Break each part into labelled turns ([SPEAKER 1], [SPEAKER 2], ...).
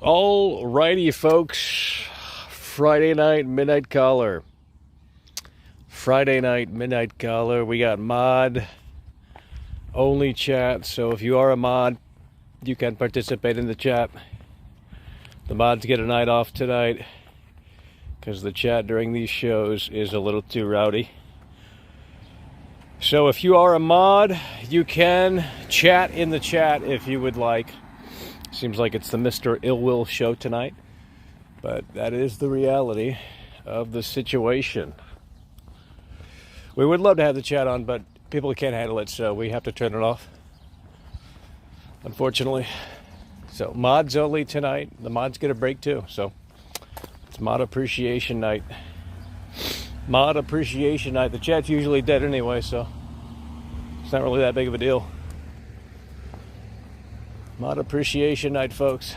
[SPEAKER 1] All righty, folks. Friday night midnight caller. Friday night midnight caller. We got mod only chat. So if you are a mod, you can participate in the chat. The mods get a night off tonight because the chat during these shows is a little too rowdy. So if you are a mod, you can chat in the chat if you would like. Seems like it's the Mr. Ill Will show tonight, but that is the reality of the situation. We would love to have the chat on, but people can't handle it, so we have to turn it off, unfortunately. So mods only tonight. The mods get a break too, so it's mod appreciation night. Mod appreciation night. The chat's usually dead anyway, so it's not really that big of a deal. Mod appreciation night, folks.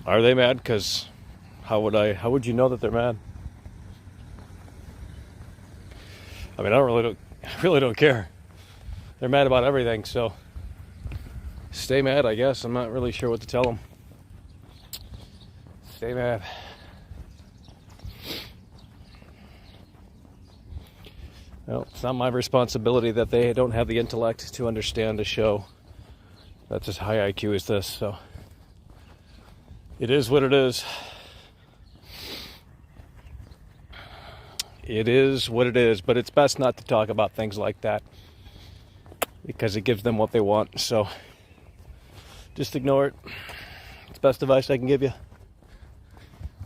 [SPEAKER 1] Are they mad? Because how would you know that they're mad? I mean, I really don't care. They're mad about everything, so stay mad, I guess. I'm not really sure what to tell them. Stay mad. Well, it's not my responsibility that they don't have the intellect to understand a show that's as high IQ as this, so it is what it is. It is what it is, but it's best not to talk about things like that because it gives them what they want, so just ignore it. It's best advice I can give you.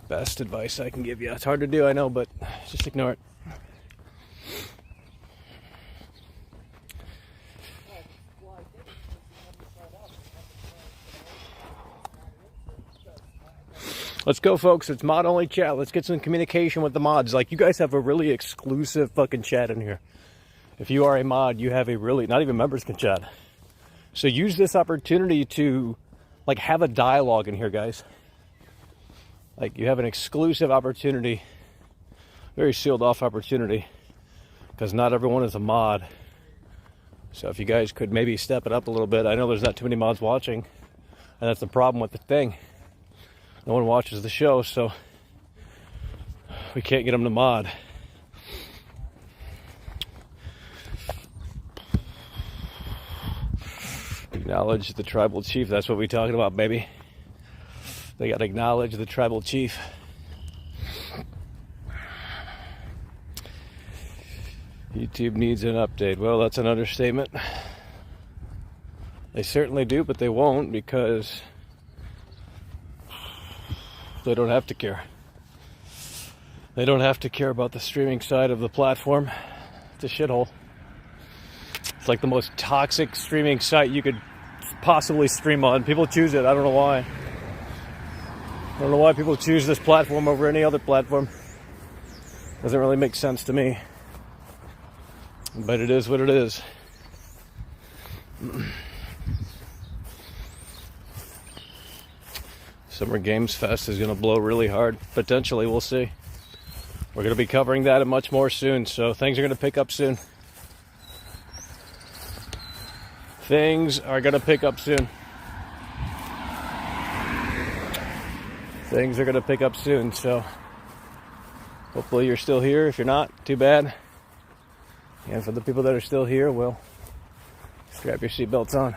[SPEAKER 1] Best advice I can give you. It's hard to do, I know, but just ignore it. Let's go, folks. It's mod only chat. Let's get some communication with the mods. Like, you guys have a really exclusive fucking chat in here. If you are a mod, you have a really, not even members can chat. So use this opportunity to, like, have a dialogue in here, guys. Like, you have an exclusive opportunity, very sealed off opportunity, because not everyone is a mod. So if you guys could maybe step it up a little bit. I know there's not too many mods watching, and that's the problem with the thing. No one watches the show, so we can't get them to mod. Acknowledge the tribal chief. That's what we're talking about, baby. They got to acknowledge the tribal chief. YouTube needs an update. Well, that's an understatement. They certainly do, but they won't because they don't have to care. They don't have to care about the streaming side of the platform. It's a shithole. It's like the most toxic streaming site you could possibly stream on. People choose it. I don't know why. I don't know why people choose this platform over any other platform. Doesn't really make sense to me. But it is what it is. Summer Games Fest is going to blow really hard. Potentially, we'll see. We're going to be covering that and much more soon, so things are going to pick up soon. Things are going to pick up soon. Things are going to pick up soon, so hopefully you're still here. If you're not, too bad. And for the people that are still here, well, strap your seatbelts on.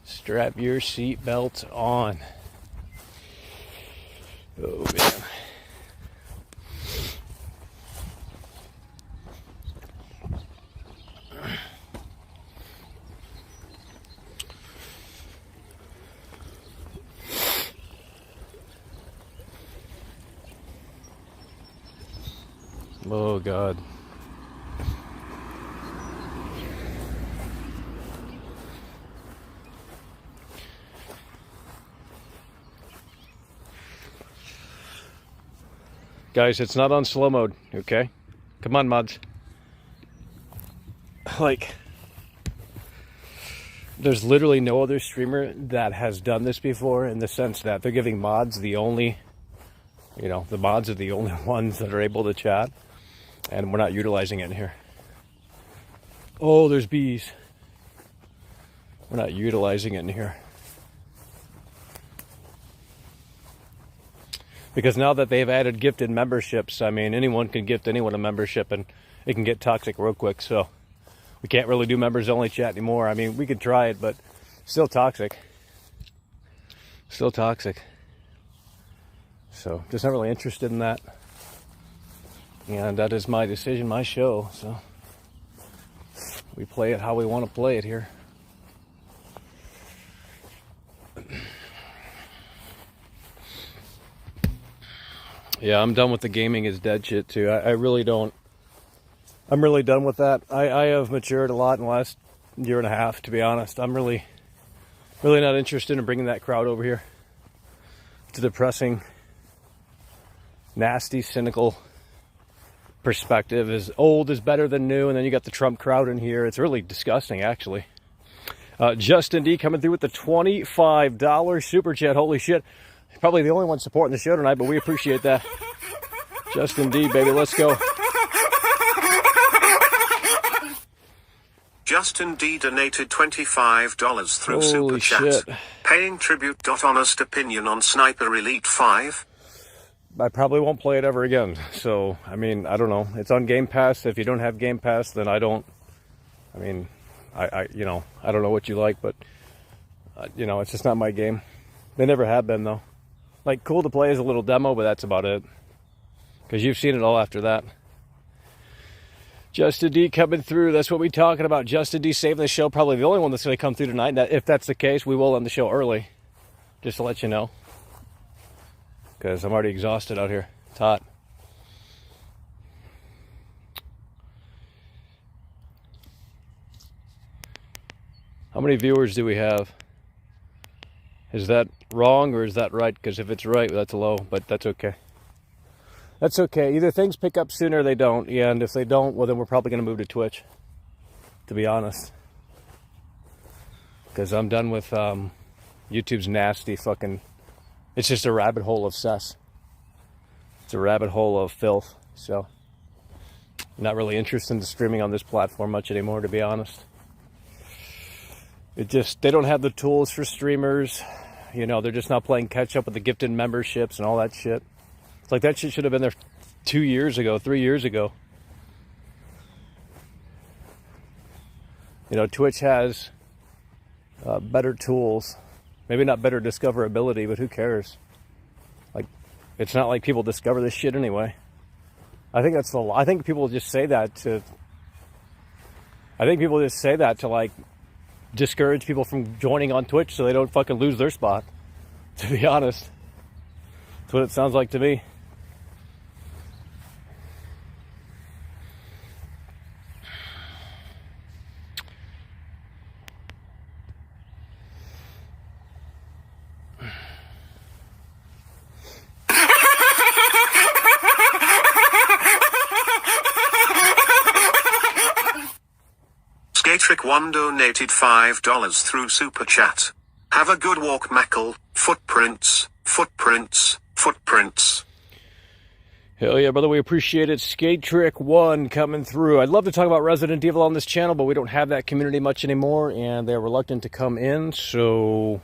[SPEAKER 1] Strap your seatbelt on. Oh, man. Oh, God. Guys, it's not on slow mode, okay? Come on, mods. Like, There's literally no other streamer that has done this before, in the sense that they're giving mods the only, the mods are the only ones that are able to chat, and we're not utilizing it in here. Oh, there's bees. We're not utilizing it in here. Because now that they've added gifted memberships, I mean, anyone can gift anyone a membership and it can get toxic real quick. So we can't really do members only chat anymore. I mean, we could try it, but still toxic. Still toxic. So just not really interested in that. And that is my decision, my show. So we play it how we want to play it here. Yeah, I'm done with the gaming is dead shit too. I really don't. I'm really done with that. I have matured a lot in the last year and a half, to be honest. I'm really not interested in bringing that crowd over here. It's a depressing, nasty, cynical perspective. Is old is better than new, and then you got the Trump crowd in here. It's really disgusting, actually. Justin D coming through with the $25 super chat. Holy shit. Probably the only one supporting the show tonight, but we appreciate that. Justin D, baby, let's go.
[SPEAKER 2] Justin D donated $25 through Super Chat.
[SPEAKER 1] Shit.
[SPEAKER 2] Paying tribute. Honest opinion on Sniper Elite 5.
[SPEAKER 1] I probably won't play it ever again. So, I mean, I don't know. It's on Game Pass. If you don't have Game Pass, then I don't. I mean, I don't know what you like, but, it's just not my game. They never have been, though. Like, cool to play as a little demo, but that's about it. Because you've seen it all after that. Justin D coming through. That's what we're talking about. Justin D saving the show. Probably the only one that's going to come through tonight. If that's the case, we will end the show early. Just to let you know. Because I'm already exhausted out here. It's hot. How many viewers do we have? Is that wrong or is that right? Because if it's right, that's low, but that's okay. That's okay. Either things pick up sooner or they don't. Yeah, and if they don't, well, then we're probably going to move to Twitch, to be honest. Because I'm done with YouTube's nasty fucking... It's just a rabbit hole of cess. It's a rabbit hole of filth. So, I'm not really interested in streaming on this platform much anymore, to be honest. They don't have the tools for streamers. They're just not playing catch up with the gifted memberships and all that shit. It's like that shit should have been there 2 years ago, 3 years ago. Twitch has better tools. Maybe not better discoverability, but who cares? Like, it's not like people discover this shit anyway. I think people just say that to like discourage people from joining on Twitch so they don't fucking lose their spot, to be honest. That's what it sounds like to me.
[SPEAKER 2] Skatrick1 donated $5 through Super Chat. Have a good walk, Mackle. Footprints, footprints, footprints.
[SPEAKER 1] Hell yeah, brother, we appreciate it. Skatrick1 coming through. I'd love to talk about Resident Evil on this channel, but we don't have that community much anymore, and they're reluctant to come in, so,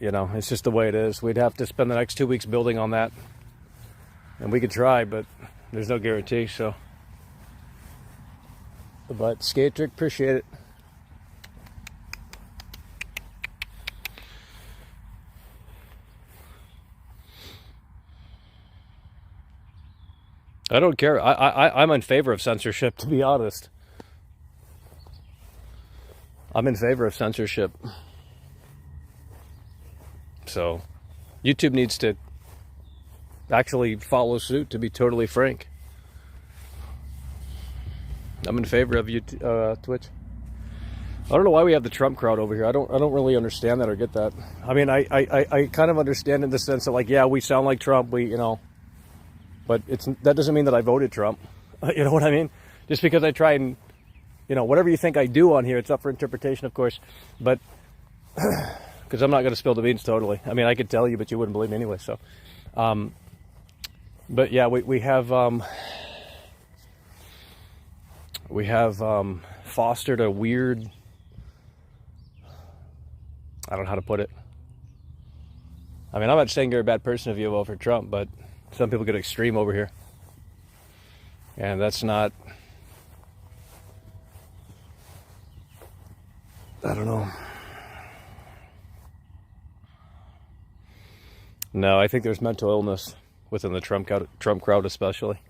[SPEAKER 1] it's just the way it is. We'd have to spend the next 2 weeks building on that, and we could try, but there's no guarantee, so. But Skatrick, appreciate it. I don't care. I'm in favor of censorship, to be honest. I'm in favor of censorship. So, YouTube needs to actually follow suit, to be totally frank. I'm in favor of Twitch. I don't know why we have the Trump crowd over here. I don't really understand that or get that. I mean, I kind of understand in the sense that, like, yeah, we sound like Trump, but that doesn't mean that I voted Trump. You know what I mean? Just because I try and you know, whatever you think I do on here, it's up for interpretation, of course. But because I'm not going to spill the beans totally. I mean, I could tell you, but you wouldn't believe me anyway. So, but yeah, we have fostered a weird, I don't know how to put it. I mean, I'm not saying you're a bad person if you vote for Trump, but some people get extreme over here. And that's not, I don't know. No, I think there's mental illness within the Trump crowd especially.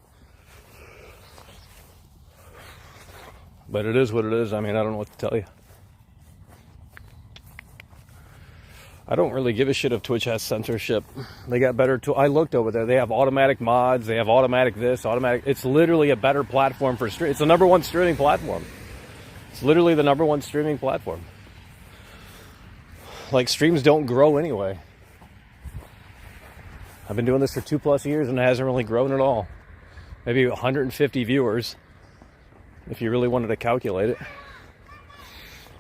[SPEAKER 1] But it is what it is. I mean, I don't know what to tell you. I don't really give a shit if Twitch has censorship. They got better tools. I looked over there. They have automatic mods. They have automatic this, automatic. It's literally a better platform for stream. It's the #1 streaming platform. It's literally the #1 streaming platform. Like, streams don't grow anyway. I've been doing this for 2+ years and it hasn't really grown at all. Maybe 150 viewers, if you really wanted to calculate it.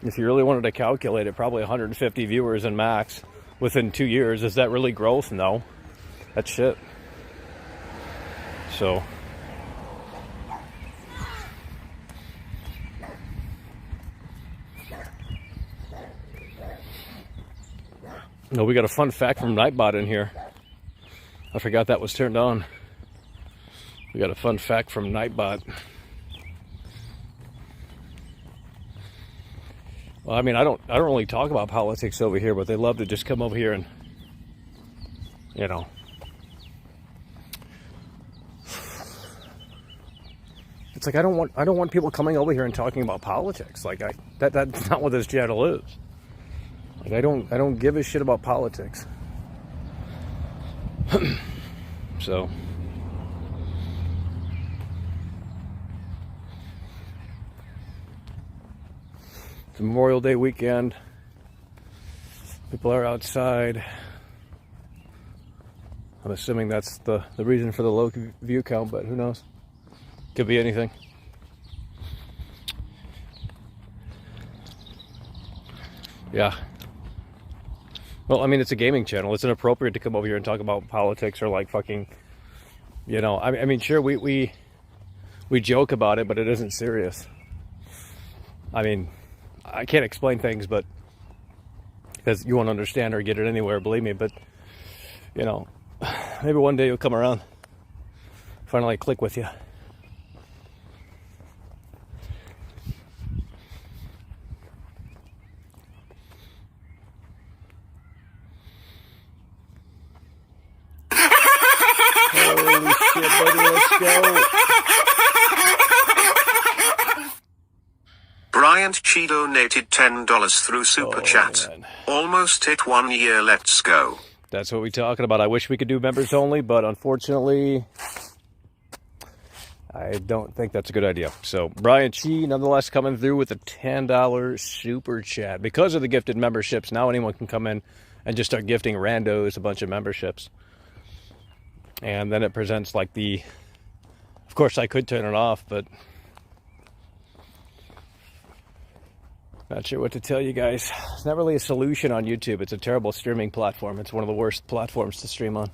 [SPEAKER 1] If you really wanted to calculate it, probably 150 viewers in max within 2 years. Is that really growth? No. That's shit. So. No, we got a fun fact from Nightbot in here. I forgot that was turned on. We got a fun fact from Nightbot. Well, I mean, I don't really talk about politics over here, but they love to just come over here and, you know. It's like I don't want people coming over here and talking about politics. Like that's not what this channel is. Like I don't give a shit about politics. So it's Memorial Day weekend. People are outside. I'm assuming that's the reason for the low view count, but who knows? Could be anything. Yeah. Well, I mean, it's a gaming channel. It's inappropriate to come over here and talk about politics or like fucking, you know. I mean, sure, we joke about it, but it isn't serious. I mean, I can't explain things, but because you won't understand or get it anywhere, believe me. But you know, maybe one day you'll come around, finally click with you. Holy shit, buddy, let's go.
[SPEAKER 2] Bryant Chi donated $10 through Super Chat.
[SPEAKER 1] Man.
[SPEAKER 2] Almost hit 1 year, let's go.
[SPEAKER 1] That's what we're talking about. I wish we could do members only, but unfortunately, I don't think that's a good idea. So, Brian Chi, nonetheless, coming through with a $10 Super Chat. Because of the gifted memberships, now anyone can come in and just start gifting randos a bunch of memberships. And then it presents like the... Of course, I could turn it off, but... Not sure what to tell you guys. It's not really a solution on YouTube. It's a terrible streaming platform. It's one of the worst platforms to stream on.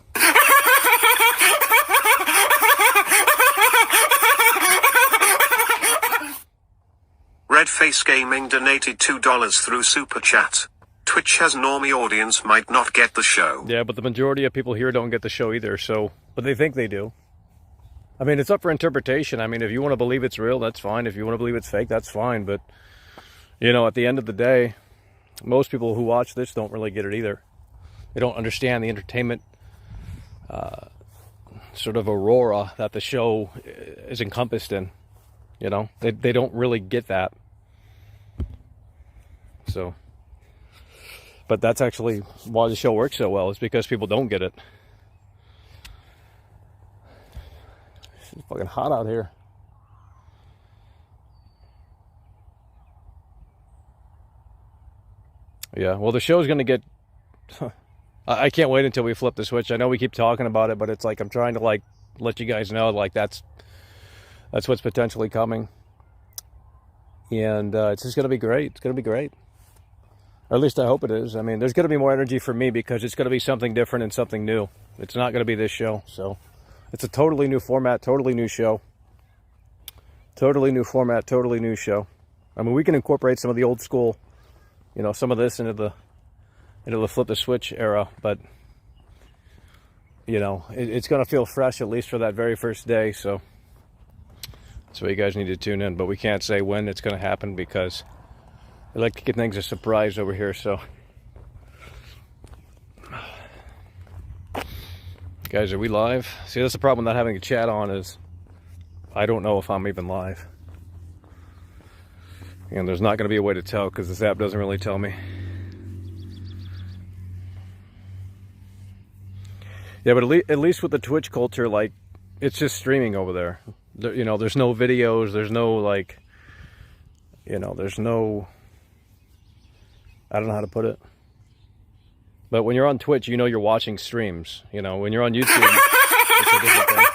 [SPEAKER 2] Redface Gaming donated $2 through Super Chat. Twitch has normie audience might not get the show.
[SPEAKER 1] Yeah, but the majority of people here don't get the show either, so... But they think they do. I mean, it's up for interpretation. I mean, if you want to believe it's real, that's fine. If you want to believe it's fake, that's fine. But, you know, at the end of the day, most people who watch this don't really get it either. They don't understand the entertainment sort of aurora that the show is encompassed in. You know, they don't really get that. So... But that's actually why the show works so well, is because people don't get it. It's fucking hot out here. Yeah, well, the show's going to get... I can't wait until we flip the switch. I know we keep talking about it, but it's like I'm trying to like let you guys know like that's what's potentially coming. And it's just going to be great. It's going to be great. Or at least I hope it is. I mean, there's going to be more energy for me because it's going to be something different and something new. It's not going to be this show. So it's a totally new format, totally new show. Totally new format, totally new show. I mean, we can incorporate some of the old school, you know, some of this into the flip the switch era, but you know, it's going to feel fresh, at least for that very first day. So that's why you guys need to tune in, but we can't say when it's going to happen because I like to get things a surprise over here. So guys, are we live? See, that's the problem with not having a chat on, is I don't know if I'm even live. And there's not going to be a way to tell because this app doesn't really tell me. Yeah, but at least with the Twitch culture, like, it's just streaming over there. You know, there's no videos, there's no, like, you know, there's no, I don't know how to put it. But when you're on Twitch, you know you're watching streams. You know, when you're on YouTube, it's a different thing.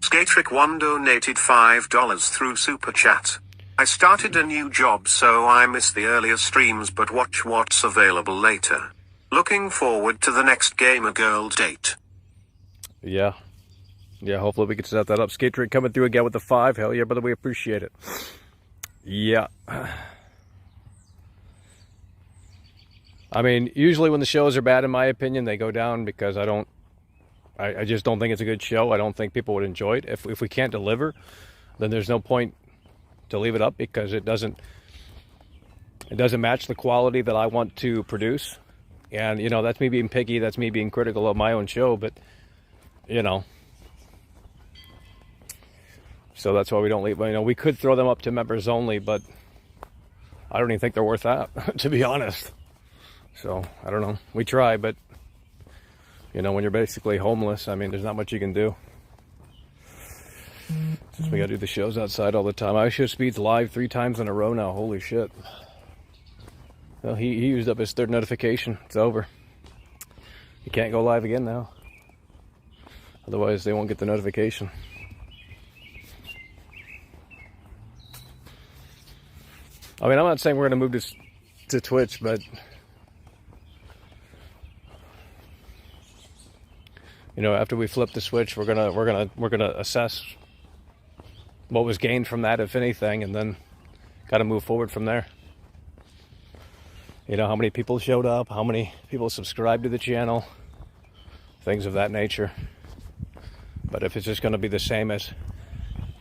[SPEAKER 2] Skatrick1 donated $5 through Super Chat. I started a new job, so I miss the earlier streams, but watch what's available later. Looking forward to the next Gamer Girl date.
[SPEAKER 1] Yeah. Yeah, hopefully we can set that up. Skatrick coming through again with the 5. Hell yeah, brother, we appreciate it. Yeah. I mean, usually when the shows are bad, in my opinion, they go down because I just don't think it's a good show. I don't think people would enjoy it. If we can't deliver, then there's no point to leave it up because it doesn't match the quality that I want to produce. And, you know, that's me being picky. That's me being critical of my own show. But, you know, so that's why we don't leave. You know, we could throw them up to members only, but I don't even think they're worth that, to be honest. So, I don't know. We try, but, you know, when you're basically homeless, I mean, there's not much you can do. Since we gotta do the shows outside all the time. iShow Speed's live 3 times in a row now. Holy shit. Well, he used up his 3rd notification. It's over. He can't go live again now. Otherwise, they won't get the notification. I mean, I'm not saying we're gonna move this to Twitch, but you know, after we flip the switch, we're gonna assess what was gained from that, if anything, and then got to move forward from there. You know, how many people showed up, how many people subscribed to the channel, things of that nature. But if it's just going to be the same as,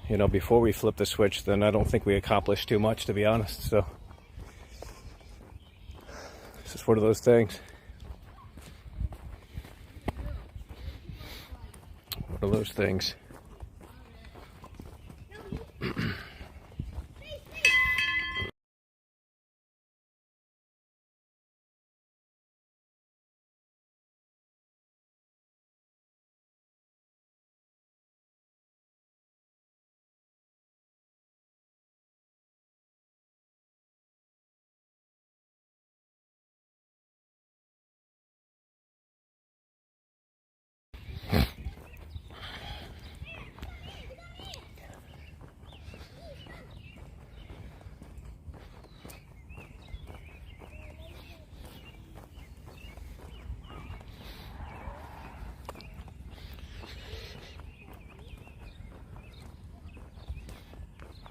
[SPEAKER 1] you know, before we flip the switch, then I don't think we accomplished too much, to be honest. So this is one of those things. One of those things.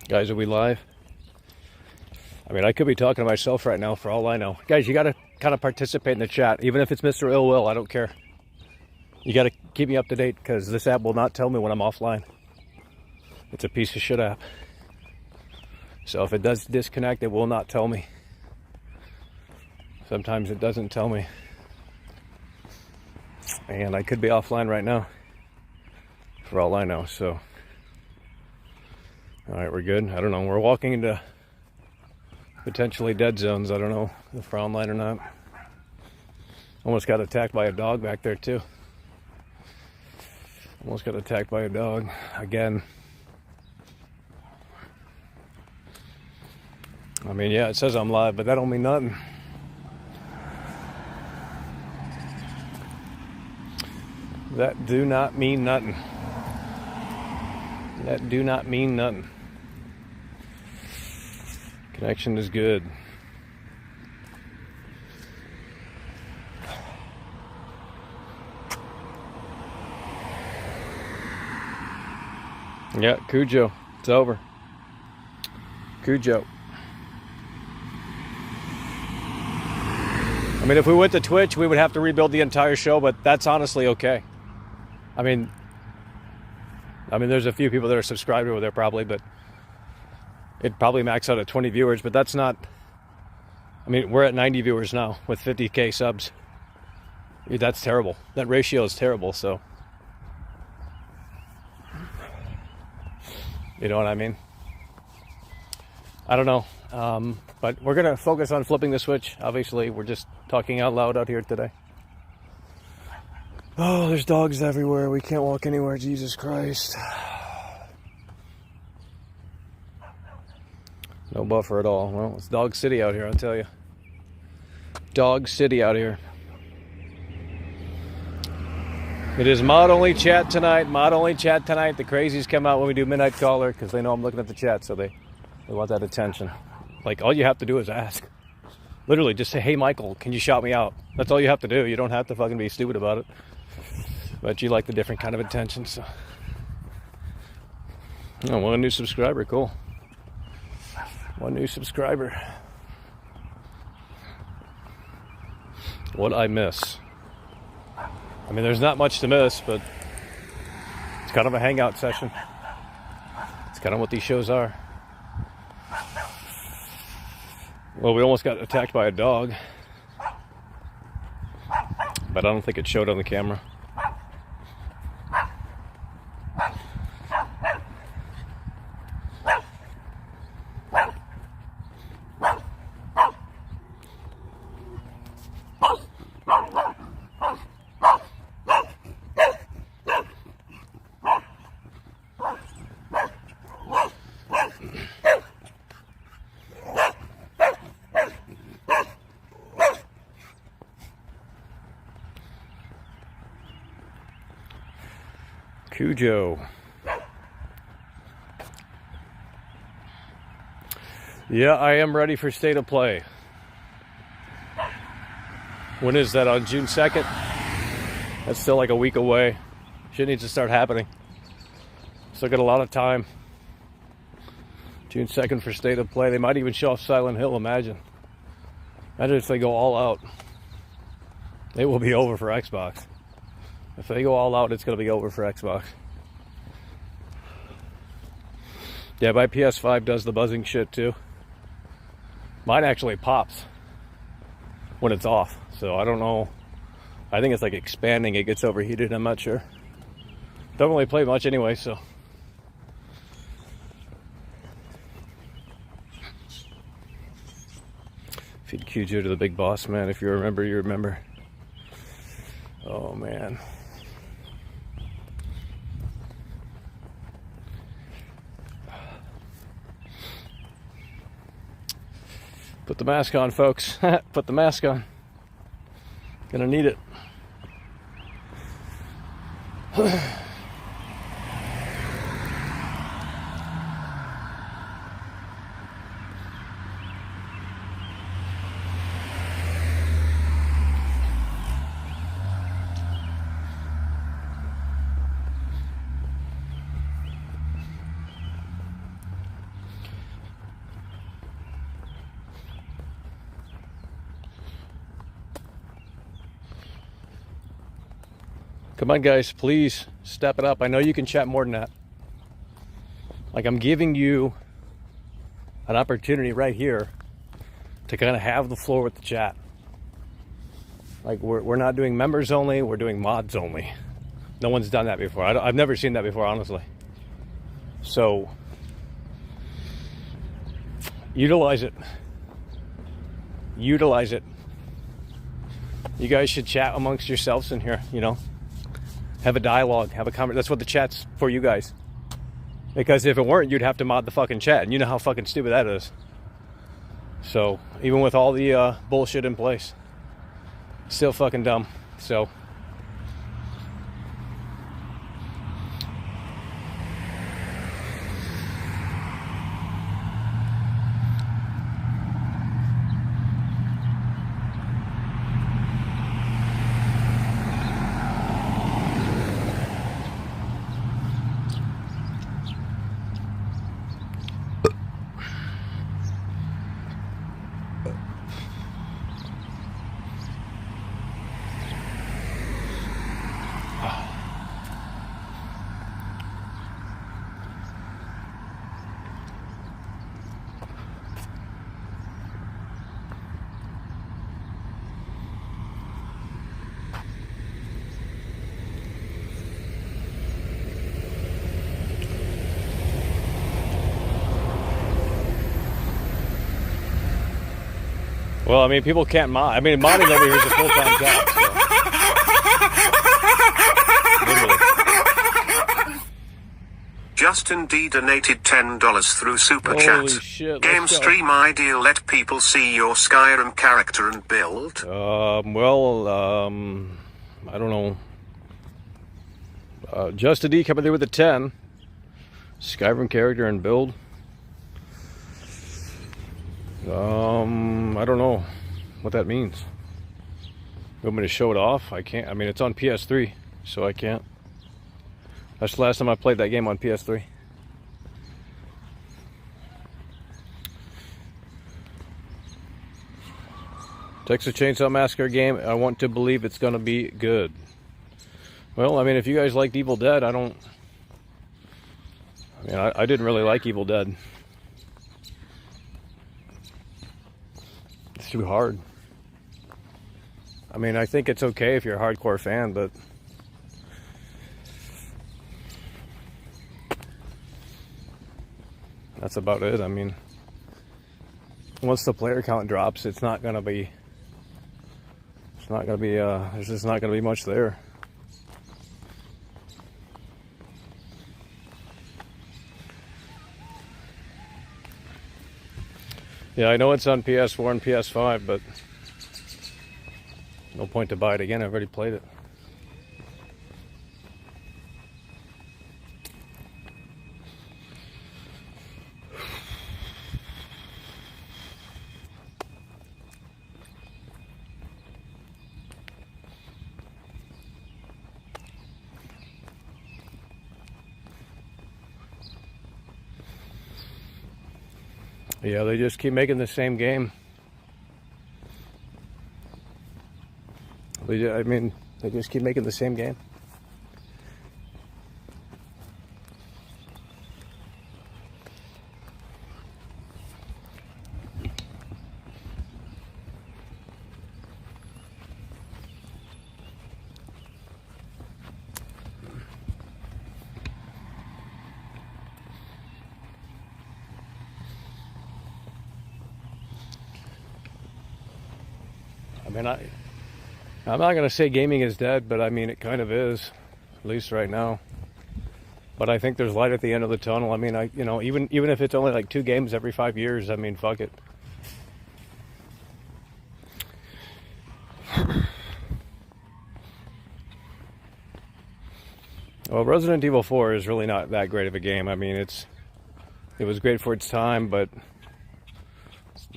[SPEAKER 1] Guys, are we live? I mean, I could be talking to myself right now for all I know. Guys, you got to kind of participate in the chat. Even if it's Mr. Ill Will, I don't care. You got to keep me up to date because this app will not tell me when I'm offline. It's a piece of shit app. So if it does disconnect, it will not tell me. Sometimes it doesn't tell me. And I could be offline right now for all I know, so. All right, we're good. I don't know. We're walking into potentially dead zones. I don't know if we're online or not. Almost got attacked by a dog back there, too. Almost got attacked by a dog again. I mean, yeah, it says I'm live, but that don't mean nothing. That do not mean nothing. That do not mean nothing. Connection is good. Yeah, Cujo. It's over. Cujo. I mean, if we went to Twitch, we would have to rebuild the entire show, but that's honestly okay. I mean, there's a few people that are subscribed over there probably, but it'd probably max out at 20 viewers, but that's not... I mean, we're at 90 viewers now with 50K subs. That's terrible. That ratio is terrible, so... You know what I mean? I don't know. But we're going to focus on flipping the switch. Obviously, we're just talking out loud out here today. Oh, there's dogs everywhere. We can't walk anywhere. Jesus Christ. No buffer at all. Well, it's Dog City out here, I'll tell you. Dog City out here. It is mod-only chat tonight. Mod-only chat tonight. The crazies come out when we do Midnight Caller because they know I'm looking at the chat, so they want that attention. Like, all you have to do is ask. Literally, just say, hey, Michael, can you shout me out? That's all you have to do. You don't have to fucking be stupid about it. But you like the different kind of attention, so... Oh, one new subscriber. Cool. One new subscriber. What'd I miss? I mean, there's not much to miss, but it's kind of a hangout session. It's kind of what these shows are. Well, we almost got attacked by a dog, but I don't think it showed on the camera. Cujo. Yeah, I am ready for State of Play. When is that? On June 2nd? That's still like a week away. Shit needs to start happening. Still got a lot of time. June 2nd for State of Play. They might even show off Silent Hill, imagine. Imagine if they go all out. It will be over for Xbox. If they go all out, it's going to be over for Xbox. Yeah, my PS5 does the buzzing shit too. Mine actually pops when it's off. So I don't know. I think it's like expanding. It gets overheated. I'm not sure. Don't really play much anyway, so. Feed Cujo to the big boss, man. If you remember, you remember. Oh, man. Put the mask on, folks. Put the mask on. Gonna need it. Come on, guys, please step it up. I know you can chat more than that. Like, I'm giving you an opportunity right here to kind of have the floor with the chat. Like, we're not doing members only, we're doing mods only. No one's done that before. I've never seen that before, honestly. So, utilize it. Utilize it. You guys should chat amongst yourselves in here, you know. Have a dialogue, have a conversation. That's what the chat's for, you guys. Because if it weren't, you'd have to mod the fucking chat. And you know how fucking stupid that is. So, even with all the bullshit in place, still fucking dumb. So, Well, I mean, people can't mod. I mean, modding over here is a full-time job. So. Literally.
[SPEAKER 2] Justin D donated $10 through Super
[SPEAKER 1] Holy
[SPEAKER 2] Chat.
[SPEAKER 1] shit, let's
[SPEAKER 2] Game
[SPEAKER 1] go.
[SPEAKER 2] stream ideal. Let people see your Skyrim character and build.
[SPEAKER 1] I don't know. Justin D coming there with a 10. Skyrim character and build. I don't know what that means. You want me to show it off? I can't. I mean, it's on PS3, so I can't. That's the last time I played that game on PS3. Texas Chainsaw Massacre game. I want to believe it's going to be good. Well, I mean, if you guys liked Evil Dead, I didn't really like Evil Dead. It's too hard. I mean, I think it's okay if you're a hardcore fan, but that's about it. I mean, once the player count drops, there's just not going to be much there. Yeah, I know it's on PS4 and PS5, but no point to buy it again. I've already played it. Yeah, they just keep making the same game. They just keep making the same game. I mean, I'm not going to say gaming is dead, but I mean, it kind of is, at least right now. But I think there's light at the end of the tunnel. I mean, even if it's only like 2 games every 5 years, I mean, fuck it. Well, Resident Evil 4 is really not that great of a game. I mean, it was great for its time, but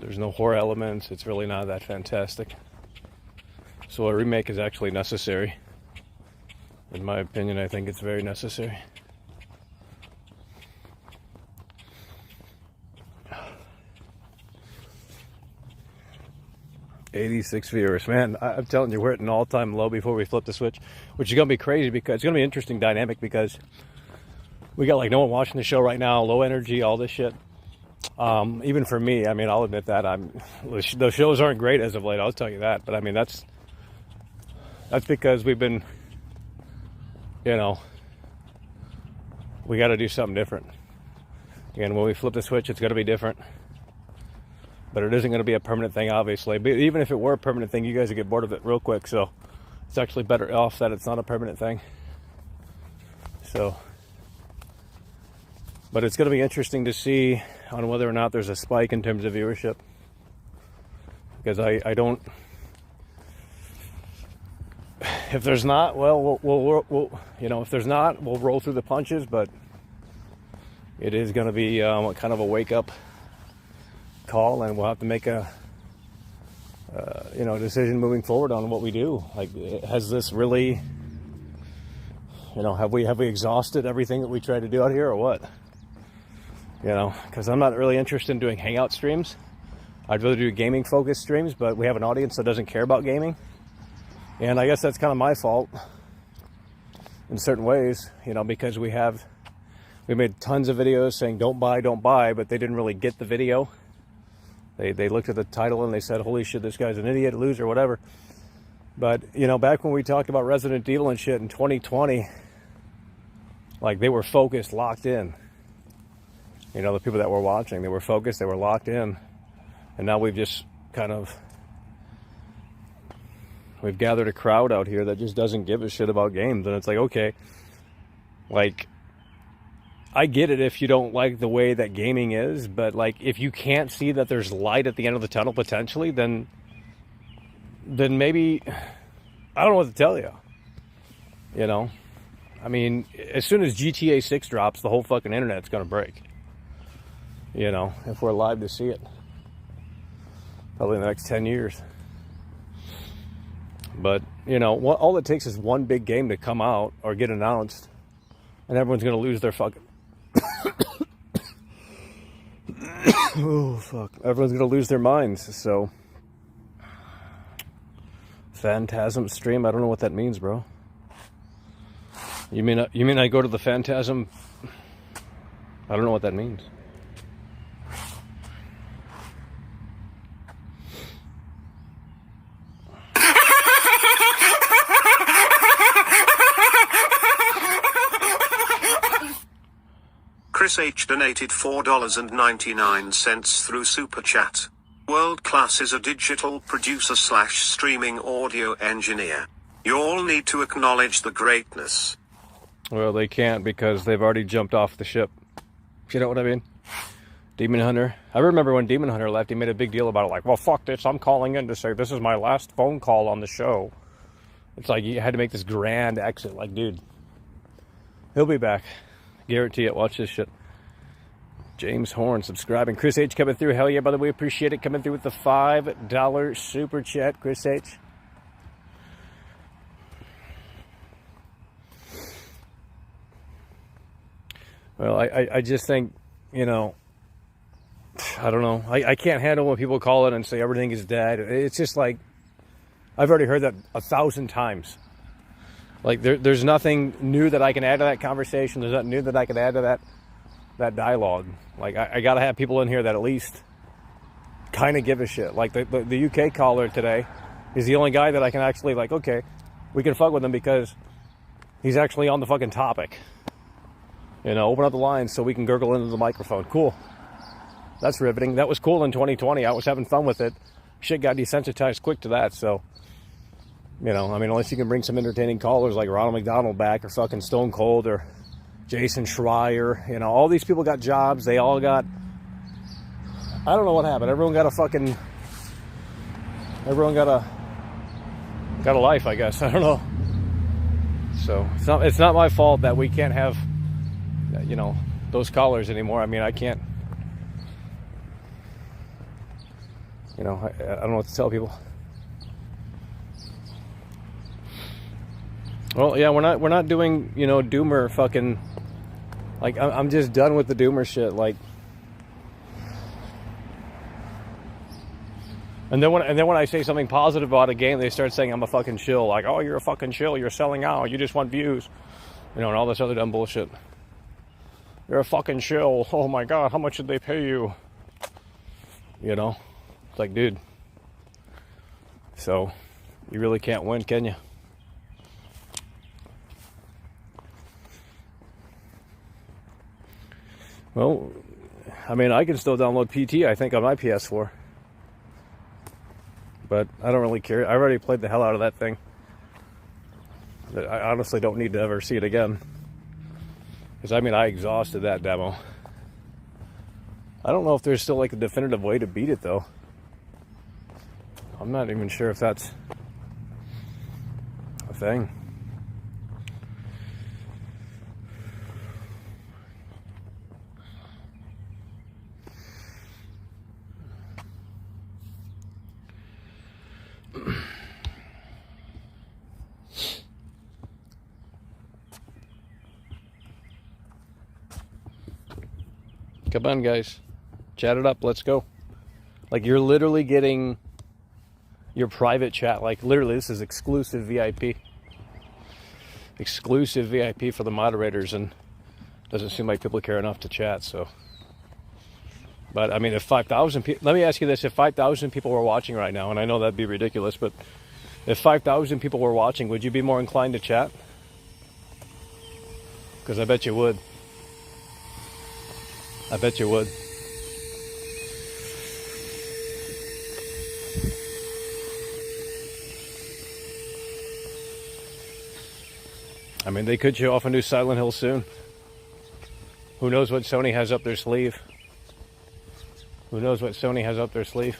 [SPEAKER 1] there's no horror elements. It's really not that fantastic. So a remake is actually necessary. In my opinion, I think it's very necessary. $86 viewers. Man, I'm telling you, we're at an all-time low before we flip the switch, which is going to be crazy because it's going to be an interesting dynamic because we got like no one watching the show right now, low energy, all this shit. Even for me, I mean, I'll admit that the shows aren't great as of late, I'll tell you that. But I mean, that's because we've been, we got to do something different. And when we flip the switch, it's going to be different. But it isn't going to be a permanent thing, obviously. But even if it were a permanent thing, you guys would get bored of it real quick. So it's actually better off that it's not a permanent thing. So, but it's going to be interesting to see on whether or not there's a spike in terms of viewership. Because I don't... If there's not, well, we'll if there's not, we'll roll through the punches. But it is going to be kind of a wake-up call, and we'll have to make a decision moving forward on what we do. Like, has this really, have we exhausted everything that we try to do out here, or what? Because I'm not really interested in doing hangout streams. I'd rather do gaming focused streams, but we have an audience that doesn't care about gaming, and I guess that's kind of my fault in certain ways, because we made tons of videos saying don't buy, but they didn't really get the video. They looked at the title and they said, holy shit, this guy's an idiot, loser, whatever. But, back when we talked about Resident Evil and shit in 2020, like, they were focused, locked in. The people that were watching, they were focused, they were locked in. And now we've just kind of We've gathered a crowd out here that just doesn't give a shit about games. And it's like, okay, like, I get it if you don't like the way that gaming is, but like, if you can't see that there's light at the end of the tunnel potentially, then maybe, I don't know what to tell you. You know? I mean, as soon as GTA 6 drops, the whole fucking internet's gonna break. You know, if we're alive to see it. Probably in the next 10 years. But, you know, all it takes is one big game to come out or get announced, and everyone's gonna lose their fucking... oh, fuck. Everyone's gonna lose their minds, so... Phantasm stream? I don't know what that means, bro. You mean I go to the Phantasm? I don't know what that means.
[SPEAKER 2] Chris H donated $4.99 through Super Chat. World Class is a digital producer / streaming audio engineer. You all need to acknowledge the greatness.
[SPEAKER 1] Well, they can't because they've already jumped off the ship. You know what I mean? Demon Hunter. I remember when Demon Hunter left, he made a big deal about it. Like, well, fuck this. I'm calling in to say this is my last phone call on the show. It's like you had to make this grand exit. Like, dude, he'll be back. Guarantee it. Watch this shit. James Horn subscribing. Chris H coming through. Hell yeah, by the way, appreciate it. Coming through with the $5 super chat. Chris H. Well, I just think, you know, I don't know. I can't handle when people call it and say everything is dead. It's just like, I've already heard that 1,000 times. Like, there's nothing new that I can add to that conversation. There's nothing new that I can add to that dialogue. Like, I got to have people in here that at least kind of give a shit. Like, the UK caller today is the only guy that I can actually, like, okay, we can fuck with him because he's actually on the fucking topic. You know, open up the lines so we can gurgle into the microphone. Cool. That's riveting. That was cool in 2020. I was having fun with it. Shit got desensitized quick to that, so... You know, I mean, unless you can bring some entertaining callers like Ronald McDonald back or fucking Stone Cold or Jason Schreier. You know, all these people got jobs. They all got... I don't know what happened. Everyone got a fucking... Everyone got a life, I guess. I don't know. So, it's not my fault that we can't have, you know, those callers anymore. I mean, I can't... You know, I don't know what to tell people. Well, yeah, we're not doing, you know, doomer fucking, like, I'm just done with the doomer shit, like, and then when I say something positive about a game, they start saying I'm a fucking shill, like, oh, you're a fucking shill, you're selling out, you just want views, you know, and all this other dumb bullshit. You're a fucking shill, oh my god, how much did they pay you? You know, it's like, dude, so, you really can't win, can you? Well, I mean, I can still download PT, I think, on my PS4. But I don't really care. I already played the hell out of that thing. I honestly don't need to ever see it again. Because, I mean, I exhausted that demo. I don't know if there's still, like, a definitive way to beat it, though. I'm not even sure if that's a thing. Come on, guys. Chat it up. Let's go. Like, you're literally getting your private chat. Like, literally, this is exclusive VIP. Exclusive VIP for the moderators, and doesn't seem like people care enough to chat, so. But, I mean, if 5,000 people... Let me ask you this. If 5,000 people were watching right now, and I know that'd be ridiculous, but if 5,000 people were watching, would you be more inclined to chat? Because I bet you would. I bet you would. I mean, they could show off a new Silent Hill soon. Who knows what Sony has up their sleeve? Who knows what Sony has up their sleeve?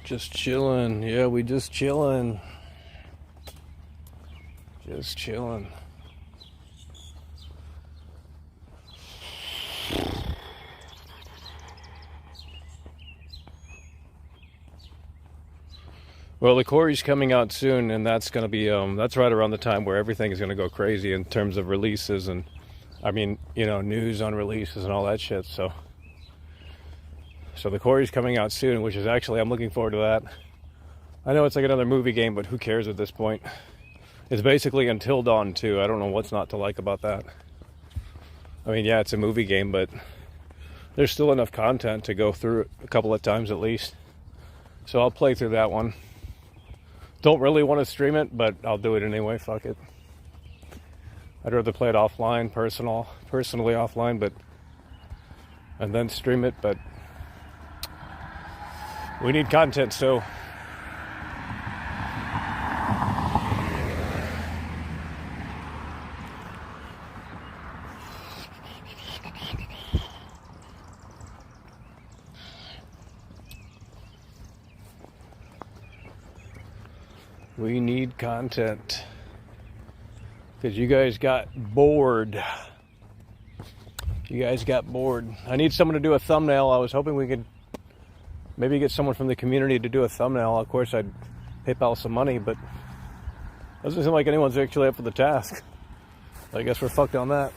[SPEAKER 1] Just chilling. Yeah, we just chilling. Just chilling. Well, the Quarry's coming out soon, and that's going to be that's right around the time where everything is going to go crazy in terms of releases and, I mean, you know, news on releases and all that shit. So the Quarry's coming out soon, which is actually, I'm looking forward to that. I know it's like another movie game, but who cares at this point? It's basically Until Dawn 2. I don't know what's not to like about that. I mean, yeah, it's a movie game, but there's still enough content to go through it a couple of times at least. So I'll play through that one. Don't really want to stream it, but I'll do it anyway. Fuck it. I'd rather play it offline, personally offline, but and then stream it, but we need content, so we need content because you guys got bored. You guys got bored. I need someone to do a thumbnail. I was hoping we could maybe get someone from the community to do a thumbnail. Of course, I'd PayPal some money, but it doesn't seem like anyone's actually up for the task. I guess we're fucked on that.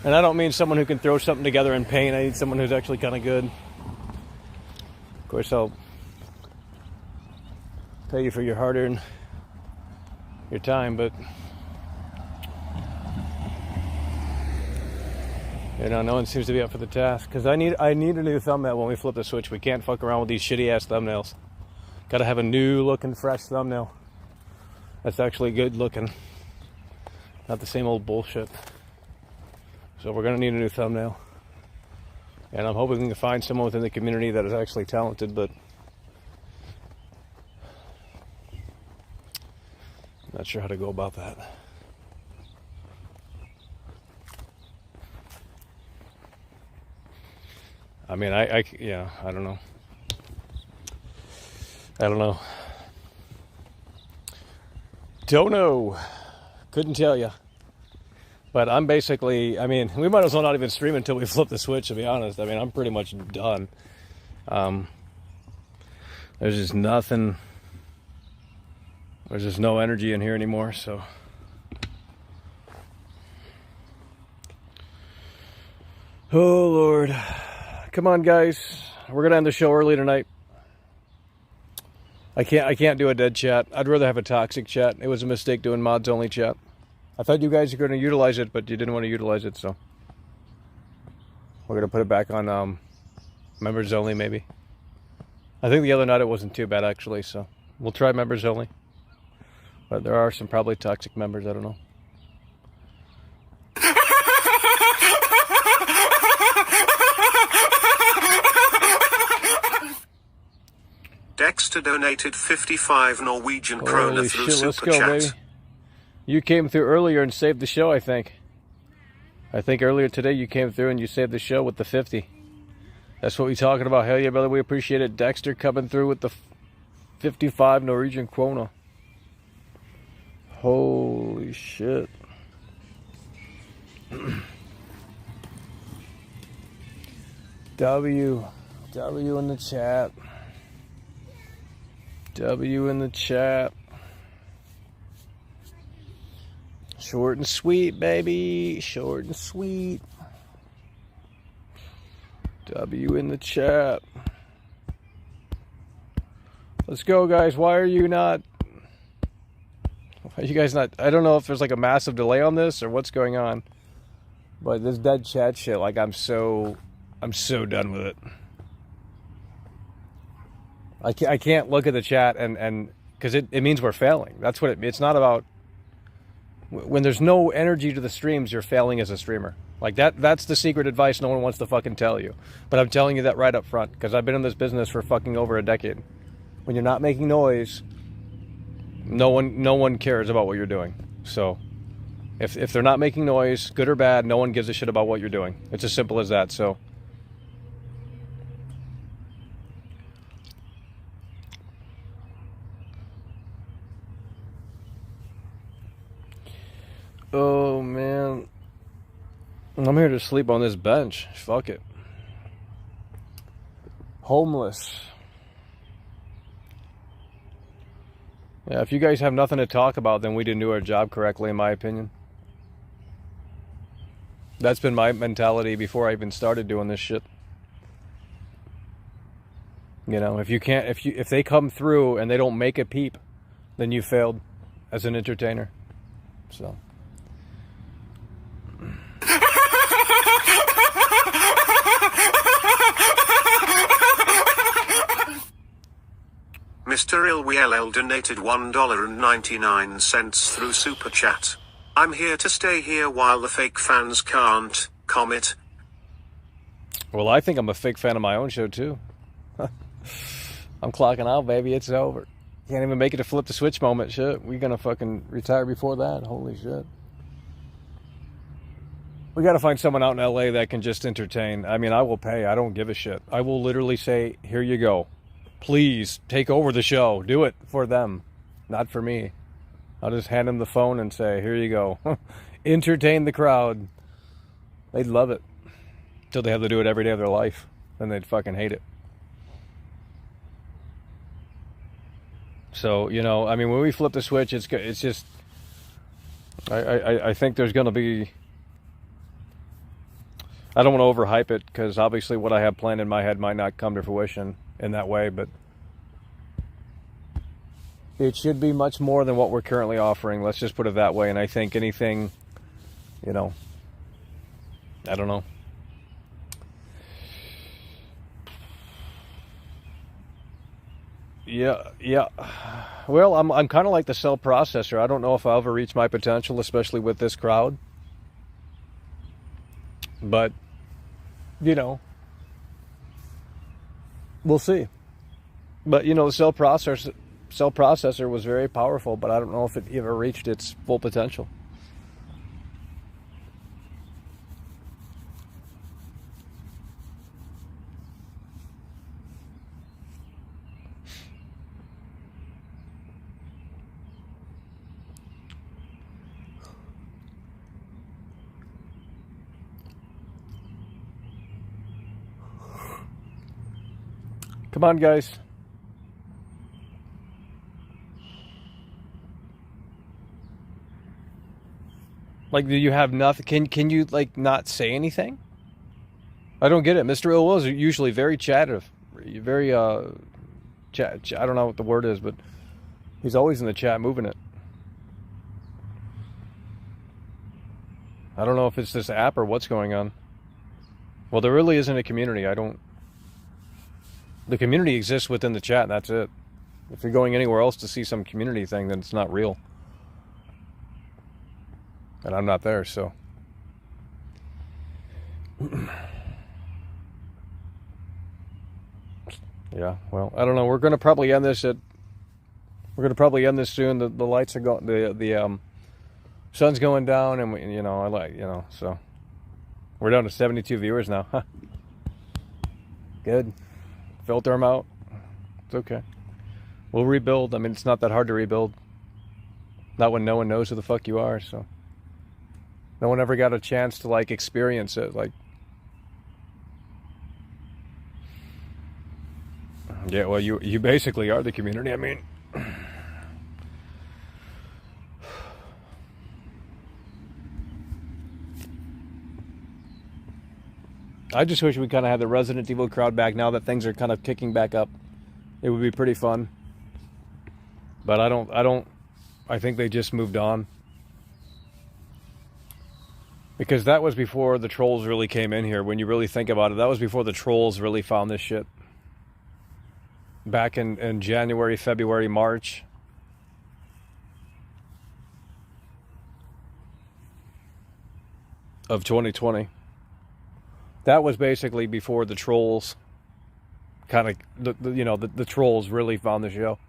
[SPEAKER 1] And I don't mean someone who can throw something together in paint. I need someone who's actually kind of good. Of course, I'll pay you for your hard-earned your time, but you know, no one seems to be up for the task. Because I need a new thumbnail when we flip the switch. We can't fuck around with these shitty ass thumbnails. Gotta have a new looking, fresh thumbnail that's actually good looking, not the same old bullshit. So we're gonna need a new thumbnail, and I'm hoping we can find someone within the community that is actually talented, but not sure how to go about that. I mean, yeah, I don't know. Don't know. Couldn't tell you. But I'm basically, I mean, we might as well not even stream until we flip the switch, to be honest. I mean, I'm pretty much done. There's just nothing. There's just no energy in here anymore, so. Oh, Lord. Come on, guys. We're going to end the show early tonight. I can't do a dead chat. I'd rather have a toxic chat. It was a mistake doing mods only chat. I thought you guys were going to utilize it, but you didn't want to utilize it, so we're going to put it back on members only, maybe. I think the other night it wasn't too bad, actually, so we'll try members only. But there are some probably toxic members, I don't know.
[SPEAKER 2] Dexter donated 55 Norwegian kroner
[SPEAKER 1] Holy
[SPEAKER 2] through
[SPEAKER 1] shit,
[SPEAKER 2] Super
[SPEAKER 1] let's go,
[SPEAKER 2] Chat.
[SPEAKER 1] baby. You came through earlier and saved the show, I think. I think earlier today you came through and you saved the show with the 50. That's what we're talking about. Hell yeah, brother. We appreciate it. Dexter coming through with the 55 Norwegian kroner. Holy shit. W in the chat. W in the chat. Short and sweet, baby. Short and sweet. W in the chat. Let's go, guys. Why are you not... Why are you guys not... I don't know if there's like a massive delay on this or what's going on. But this dead chat shit, like I'm so done with it. I can't look at the chat and because it means we're failing. That's what it's not about. When there's no energy to the streams, you're failing as a streamer. Like that's the secret advice no one wants to fucking tell you. But I'm telling you that right up front because I've been in this business for fucking over a decade. When you're not making noise, no one cares about what you're doing. So if they're not making noise, good or bad, no one gives a shit about what you're doing. It's as simple as that. So oh man, I'm here to sleep on this bench. Fuck it. Homeless. Yeah, if you guys have nothing to talk about, then we didn't do our job correctly, in my opinion. That's been my mentality before I even started doing this shit. You know, if they come through and they don't make a peep, then you failed as an entertainer. So.
[SPEAKER 2] Mr. IlWLL donated $1.99 through Super Chat. I'm here to stay here while the fake fans can't comment.
[SPEAKER 1] Well, I think I'm a fake fan of my own show, too. I'm clocking out, baby. It's over. Can't even make it a flip the switch moment. Shit. We're going to fucking retire before that. Holy shit. We got to find someone out in LA that can just entertain. I mean, I will pay. I don't give a shit. I will literally say, here you go. Please take over the show. Do it for them, not for me. I'll just hand them the phone and say, here you go. Entertain the crowd. They'd love it. Till they have to do it every day of their life. Then they'd fucking hate it. So, you know, I mean, when we flip the switch, it's just... I think there's going to be... I don't want to overhype it, because obviously what I have planned in my head might not come to fruition in that way, but it should be much more than what we're currently offering. Let's just put it that way. And I think anything, you know, I don't know. Yeah. Well, I'm kind of like the cell processor. I don't know if I'll ever reach my potential, especially with this crowd. But, you know, we'll see. But, you know, the cell processor was very powerful, but I don't know if it ever reached its full potential. Come on, guys. Like, do you have nothing? Can you, like, not say anything? I don't get it. Mr. Ill is usually very chattive. Very, chat. I don't know what the word is, but he's always in the chat moving it. I don't know if it's this app or what's going on. Well, there really isn't a community. The community exists within the chat, and that's it. If you're going anywhere else to see some community thing, then it's not real. And I'm not there, so. Yeah, well, I don't know. We're going to probably end this soon. The lights are going. The sun's going down, and so we're down to 72 viewers now. Huh. Good. Filter them out. It's okay. We'll rebuild. I mean, it's not that hard to rebuild. Not when no one knows who the fuck you are. So no one ever got a chance to like experience it. Like, yeah, well, you basically are the community. I mean, I just wish we kind of had the Resident Evil crowd back now that things are kind of kicking back up. It would be pretty fun. But I think they just moved on. Because that was before the trolls really came in here. When you really think about it, that was before the trolls really found this shit. Back in January, February, March. Of 2020. That was basically before the trolls kind of, the trolls really found the show.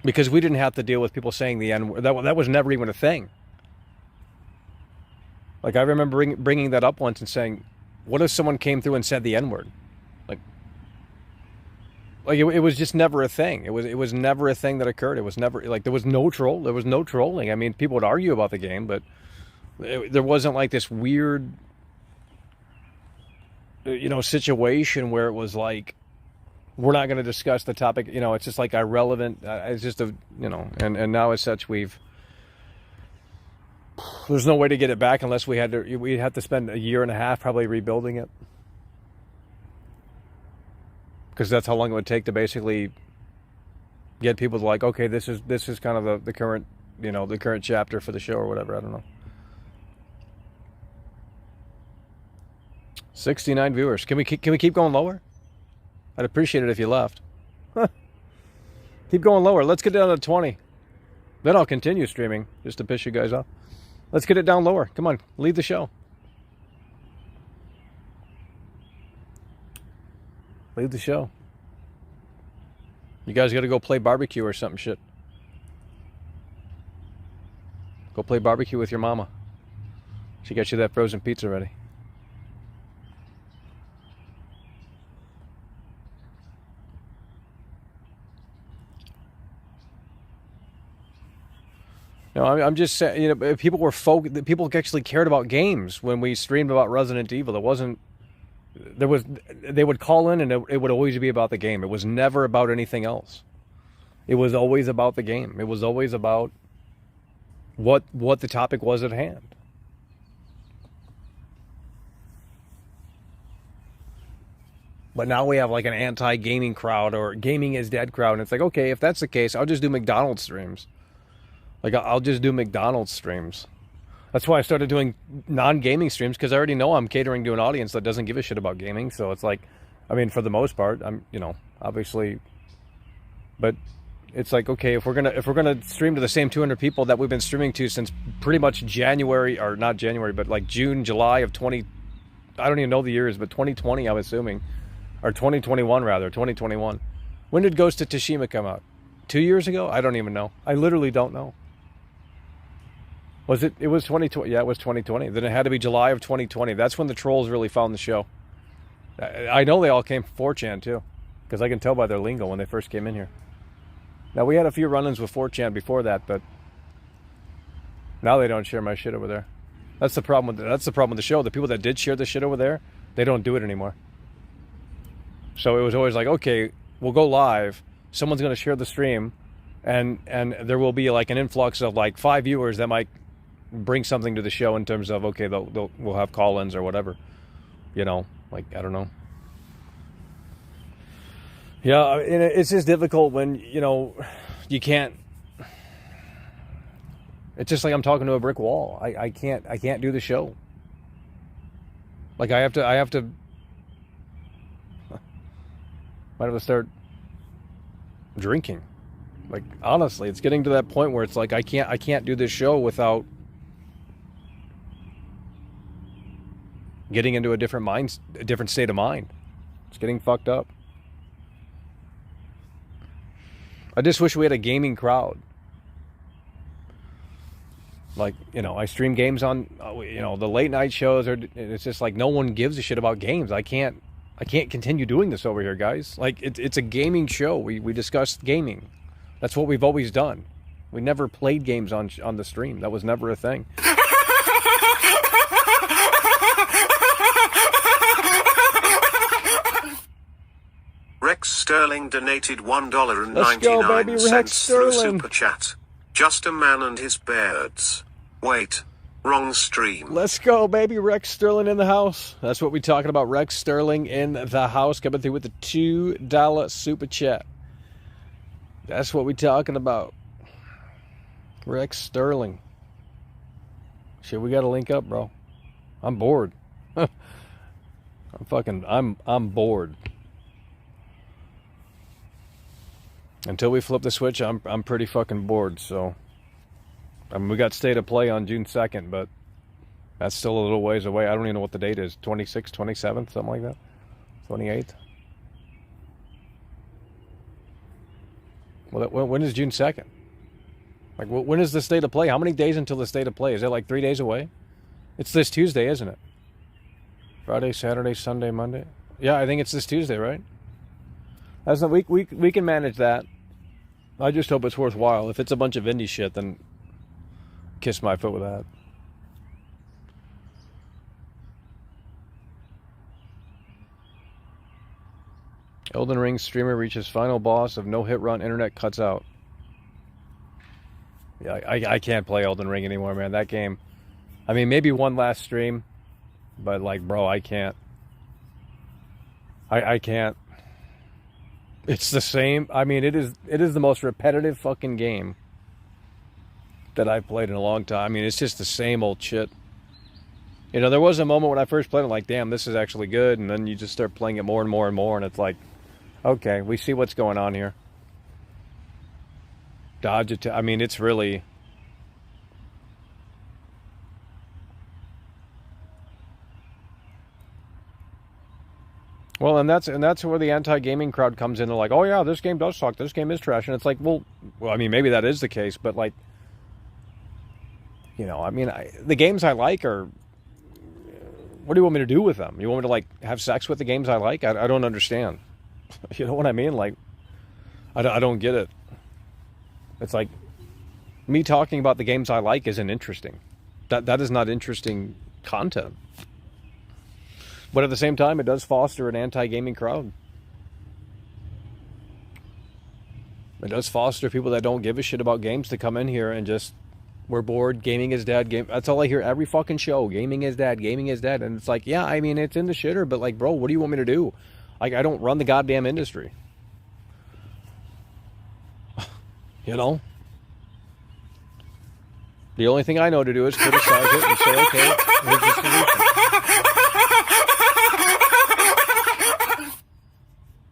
[SPEAKER 1] Because we didn't have to deal with people saying the N-word. That was never even a thing. Like, I remember bringing that up once and saying, what if someone came through and said the N-word? Like it was just never a thing. It was never a thing that occurred. It was never, like, there was no trolling. I mean, people would argue about the game, but there wasn't like this weird, situation where it was like, we're not going to discuss the topic. It's just like irrelevant. It's just and now as such, there's no way to get it back unless we'd have to spend a year and a half probably rebuilding it. Because that's how long it would take to basically get people to like, okay, this is kind of the current, the current chapter for the show or whatever. I don't know. 69 viewers. Can we keep going lower? I'd appreciate it if you left. Keep going lower. Let's get down to 20. Then I'll continue streaming just to piss you guys off. Let's get it down lower. Come on, leave the show. Leave the show. You guys got to go play barbecue or something shit. Go play barbecue with your mama. She got you that frozen pizza ready. No, I'm just saying, people actually cared about games when we streamed about Resident Evil. They would call in and it would always be about the game. It was never about anything else. It was always about the game. It was always about what the topic was at hand. But now we have like an anti-gaming crowd or gaming is dead crowd. And it's like, okay, if that's the case, I'll just do McDonald's streams. Like, I'll just do McDonald's streams. That's why I started doing non-gaming streams, because I already know I'm catering to an audience that doesn't give a shit about gaming. So it's like, I mean, for the most part, I'm, obviously, but it's like, okay, if we're gonna stream to the same 200 people that we've been streaming to since pretty much January, or not January, but like June, July of I don't even know the years, but 2020, I'm assuming, or 2021 rather, 2021. When did Ghost of Tsushima come out? 2 years ago? I don't even know. I literally don't know. It was 2020. Yeah, it was 2020. Then it had to be July of 2020. That's when the trolls really found the show. I know they all came from 4chan too, because I can tell by their lingo when they first came in here. Now, we had a few run-ins with 4chan before that, but now they don't share my shit over there. That's the problem with the show. The people that did share the shit over there, they don't do it anymore. So it was always like, okay, we'll go live. Someone's going to share the stream, and there will be like an influx of like 5 viewers that might bring something to the show in terms of, okay, we'll have call-ins or whatever, like, I don't know. Yeah, and it's just difficult when you can't. It's just like I'm talking to a brick wall. I can't do the show. Like, I have to might have to start drinking. Like, honestly, it's getting to that point where it's like I can't do this show without getting into a different state of mind. It's getting fucked up. I just wish we had a gaming crowd. Like, you know, I stream games on, you know, the late night shows, it's just like no one gives a shit about games. I can't continue doing this over here, guys. Like, it's a gaming show. We discuss gaming. That's what we've always done. We never played games on the stream. That was never a thing.
[SPEAKER 2] Rex Sterling donated $1.99 through Super Chat. Just a man and his birds. Wait, wrong stream.
[SPEAKER 1] Let's go, baby. Rex Sterling in the house. That's what we're talking about. Rex Sterling in the house, coming through with the $2 Super Chat. That's what we're talking about. Rex Sterling. Shit, we got to link up, bro. I'm bored. I'm bored. Until we flip the switch, I'm pretty fucking bored. So, I mean, we got State of Play on June 2nd, but that's still a little ways away. I don't even know what the date is. 26th, 27th, something like that. 28th. Well, when is June 2nd? Like, when is the State of Play? How many days until the State of Play? Is it like 3 days away? It's this Tuesday, isn't it? Friday, Saturday, Sunday, Monday. Yeah, I think it's this Tuesday, right? As we can manage that. I just hope it's worthwhile. If it's a bunch of indie shit, then kiss my foot with that. Elden Ring streamer reaches final boss of no hit run. Internet cuts out. Yeah, I can't play Elden Ring anymore, man. That game. I mean, maybe one last stream, but like, bro, I can't. I can't. It's the same. I mean, it is the most repetitive fucking game that I've played in a long time. I mean, it's just the same old shit. You know, there was a moment when I first played it, like, damn, this is actually good, and then you just start playing it more and more and more, and it's like, okay, we see what's going on here. Dodge it. I mean, it's really. Well, and that's where the anti-gaming crowd comes in. They're like, oh yeah, this game does suck. This game is trash. And it's like, well, I mean, maybe that is the case, but like, you know, I mean, the games I like are. What do you want me to do with them? You want me to like have sex with the games I like? I don't understand. You know what I mean? Like, I don't get it. It's like me talking about the games I like isn't interesting. That is not interesting content. But at the same time, it does foster an anti-gaming crowd. It does foster people that don't give a shit about games to come in here and just, we're bored, gaming is dead. That's all I hear every fucking show. Gaming is dead, gaming is dead. And it's like, yeah, I mean, it's in the shitter, but like, bro, what do you want me to do? Like, I don't run the goddamn industry. You know? The only thing I know to do is criticize it and say, okay, here's the solution.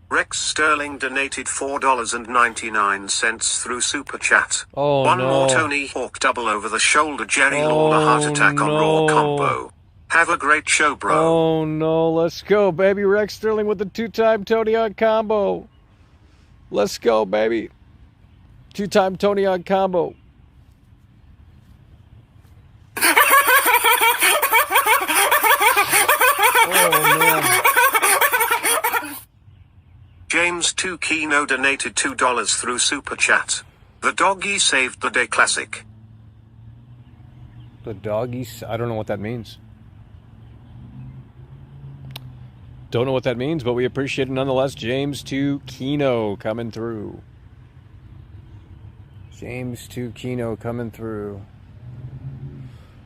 [SPEAKER 2] Rex Sterling donated $4.99 through Super Chat.
[SPEAKER 1] Oh,
[SPEAKER 2] One
[SPEAKER 1] no.
[SPEAKER 2] more Tony Hawk double over the shoulder Jerry Lawler heart attack on Raw combo. Have a great show, bro.
[SPEAKER 1] Oh no, let's go, baby. Rex Sterling with the 2-time Tony Hawk combo. Let's go, baby. 2-time Tony Hawk combo. Oh man.
[SPEAKER 2] James 2 Kino donated $2 through Super Chat. The doggy saved the day classic.
[SPEAKER 1] The doggies? I don't know what that means. Don't know what that means, but we appreciate it nonetheless. James 2 Kino coming through. James 2 Kino coming through.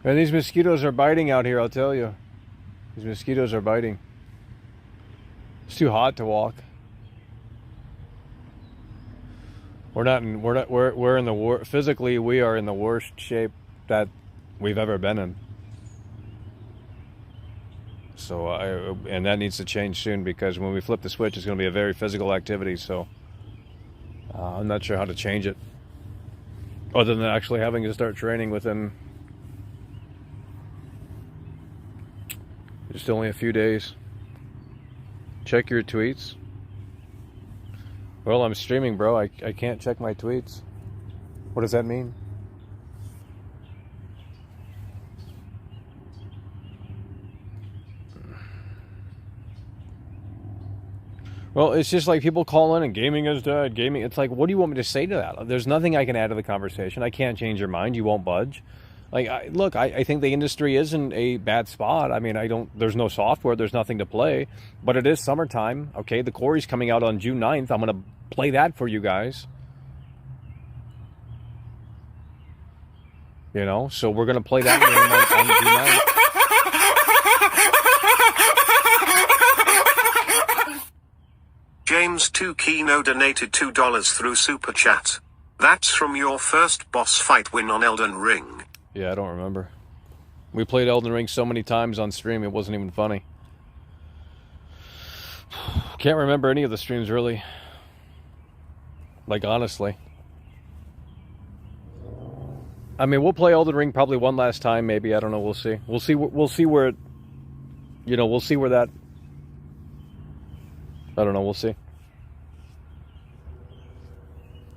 [SPEAKER 1] And these mosquitoes are biting out here, I'll tell you. These mosquitoes are biting. It's too hot to walk. We're in the physically we are in the worst shape that we've ever been in. So and that needs to change soon, because when we flip the switch, it's going to be a very physical activity. So I'm not sure how to change it, other than actually having to start training within just only a few days. Check your tweets. Well, I'm streaming, bro. I can't check my tweets. What does that mean? Well, it's just like people call in and gaming is dead. Gaming. It's like, what do you want me to say to that? There's nothing I can add to the conversation. I can't change your mind. You won't budge. Like, I think the industry is in a bad spot. I mean, there's no software. There's nothing to play. But it is summertime. Okay, the Quarry's coming out on June 9th. I'm going to play that for you guys. You know, so we're going to play that game on June 9th.
[SPEAKER 2] James 2 Kino donated $2 through Super Chat. That's from your first boss fight win on Elden Ring.
[SPEAKER 1] Yeah, I don't remember. We played Elden Ring so many times on stream, it wasn't even funny. Can't remember any of the streams, really. Like, honestly. I mean, we'll play Elden Ring probably one last time, maybe. I don't know, we'll see. We'll see where it... You know, we'll see where that... I don't know, we'll see.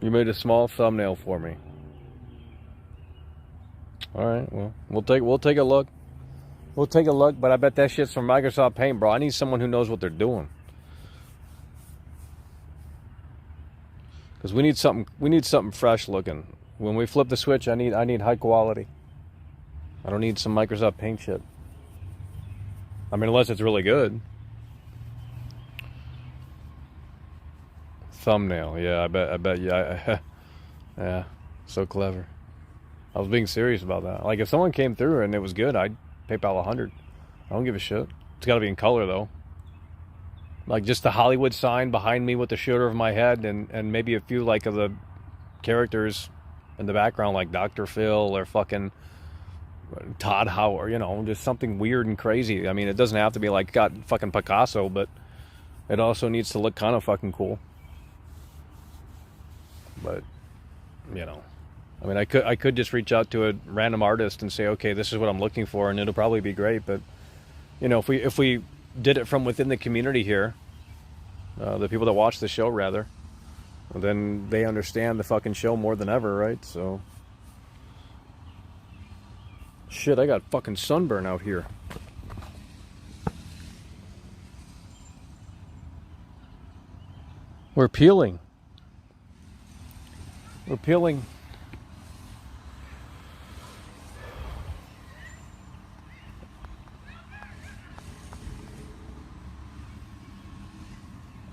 [SPEAKER 1] You made a small thumbnail for me. Alright, well, we'll take a look. We'll take a look, but I bet that shit's from Microsoft Paint, bro. I need someone who knows what they're doing. Because we need something fresh looking. When we flip the switch, I need high quality. I don't need some Microsoft Paint shit. I mean, unless it's really good. Thumbnail, yeah, I bet, yeah, yeah, so clever. I was being serious about that. Like, if someone came through and it was good, I'd PayPal 100. I don't give a shit. It's got to be in color though. Like, just the Hollywood sign behind me with the shoulder of my head, and maybe a few like of the characters in the background, like Dr. Phil or fucking Todd Howard. You know, just something weird and crazy. I mean, it doesn't have to be like got fucking Picasso, but it also needs to look kind of fucking cool. But, you know, I mean, I could just reach out to a random artist and say, okay, this is what I'm looking for, and it'll probably be great. But, you know, if we did it from within the community here, the people that watch the show, rather, then they understand the fucking show more than ever, right? So, shit, I got fucking sunburn out here. We're peeling. We're peeling.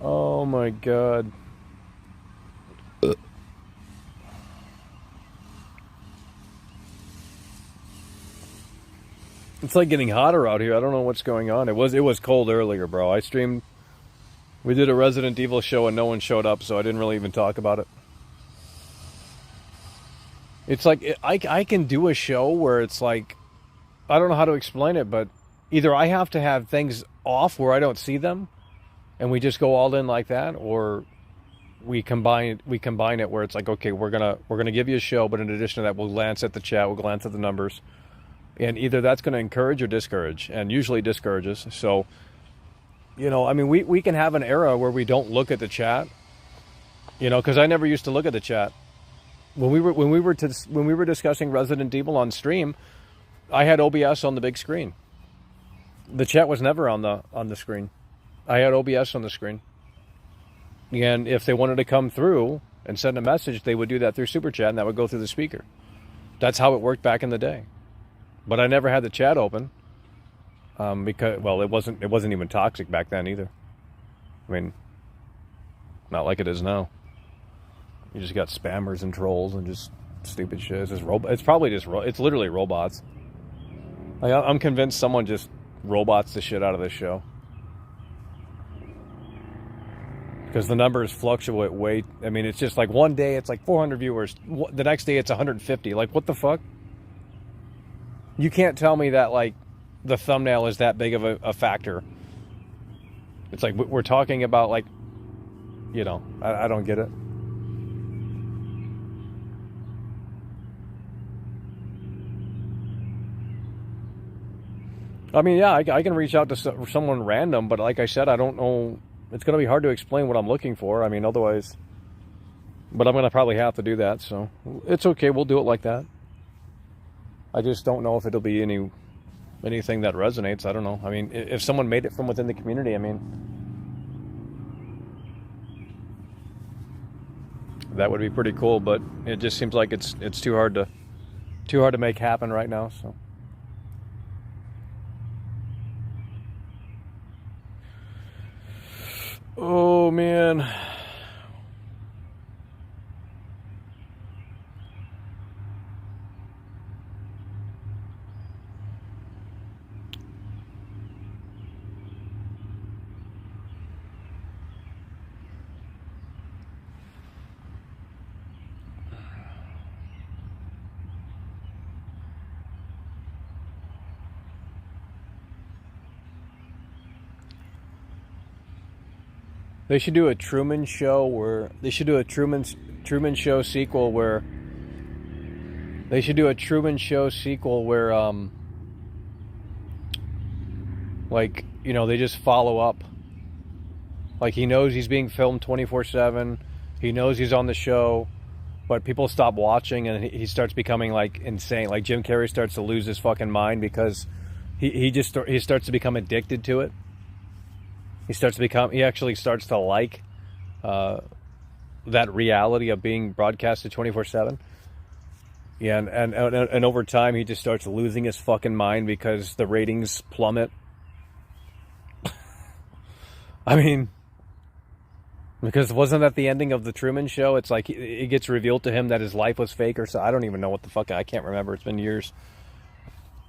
[SPEAKER 1] Oh my God. It's like getting hotter out here. I don't know what's going on. It was cold earlier, bro. I streamed. We did a Resident Evil show and no one showed up, so I didn't really even talk about it. It's like, I can do a show where it's like, I don't know how to explain it, but either I have to have things off where I don't see them, and we just go all in like that, or we combine it where it's like, okay, we're gonna give you a show, but in addition to that, we'll glance at the chat, we'll glance at the numbers, and either that's going to encourage or discourage, and usually discourages. So, you know, I mean, we can have an era where we don't look at the chat, you know, because I never used to look at the chat. When we were discussing Resident Evil on stream, I had OBS on the big screen. The chat was never on the screen. I had OBS on the screen. And if they wanted to come through and send a message, they would do that through Super Chat, and that would go through the speaker. That's how it worked back in the day. But I never had the chat open because, well, it wasn't even toxic back then either. I mean, not like it is now. You just got spammers and trolls and just stupid shit. It's just it's probably just it's literally robots. Like, I'm convinced someone just robots the shit out of this show. Because the numbers fluctuate way. I mean, it's just like one day it's like 400 viewers. The next day it's 150. Like, what the fuck? You can't tell me that, like, the thumbnail is that big of a factor. It's like we're talking about, like, you know, I don't get it. I mean, yeah, I can reach out to someone random, but like I said, I don't know. It's going to be hard to explain what I'm looking for. I mean, otherwise, but I'm going to probably have to do that. So it's okay. We'll do it like that. I just don't know if it'll be anything that resonates. I don't know. I mean, if someone made it from within the community, I mean, that would be pretty cool. But it just seems like it's too hard to make happen right now. So. Oh man. They should do a Truman Show where they should do a Truman Show sequel where they should do a Truman Show sequel where like, you know, they just follow up. Like, he knows he's being filmed 24/7. He knows he's on the show, but people stop watching and he starts becoming like insane. Like Jim Carrey starts to lose his fucking mind because he starts to become addicted to it. He actually starts to like that reality of being broadcasted 24/7. Yeah, and over time he just starts losing his fucking mind because the ratings plummet. I mean, because wasn't that the ending of the Truman Show? It's like it gets revealed to him that his life was fake or so. I don't even know what the fuck. I can't remember. It's been years.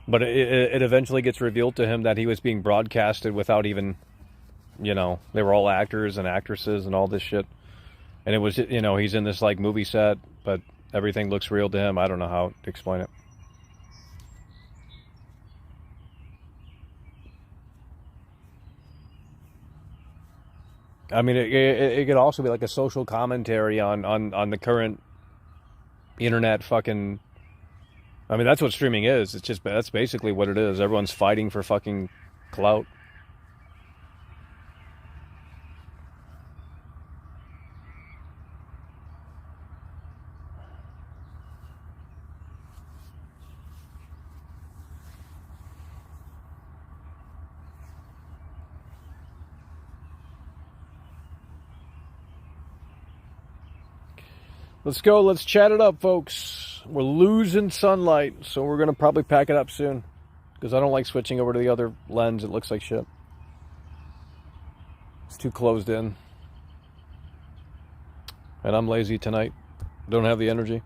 [SPEAKER 1] But it eventually gets revealed to him that he was being broadcasted without even... You know, they were all actors and actresses and all this shit. And it was, you know, he's in this like movie set, but everything looks real to him. I don't know how to explain it. I mean, it could also be like a social commentary on the current internet fucking... I mean, that's what streaming is. It's just, that's basically what it is. Everyone's fighting for fucking clout. Let's go. Let's chat it up, folks. We're losing sunlight, so we're going to probably pack it up soon. Because I don't like switching over to the other lens. It looks like shit. It's too closed in. And I'm lazy tonight. Don't have the energy.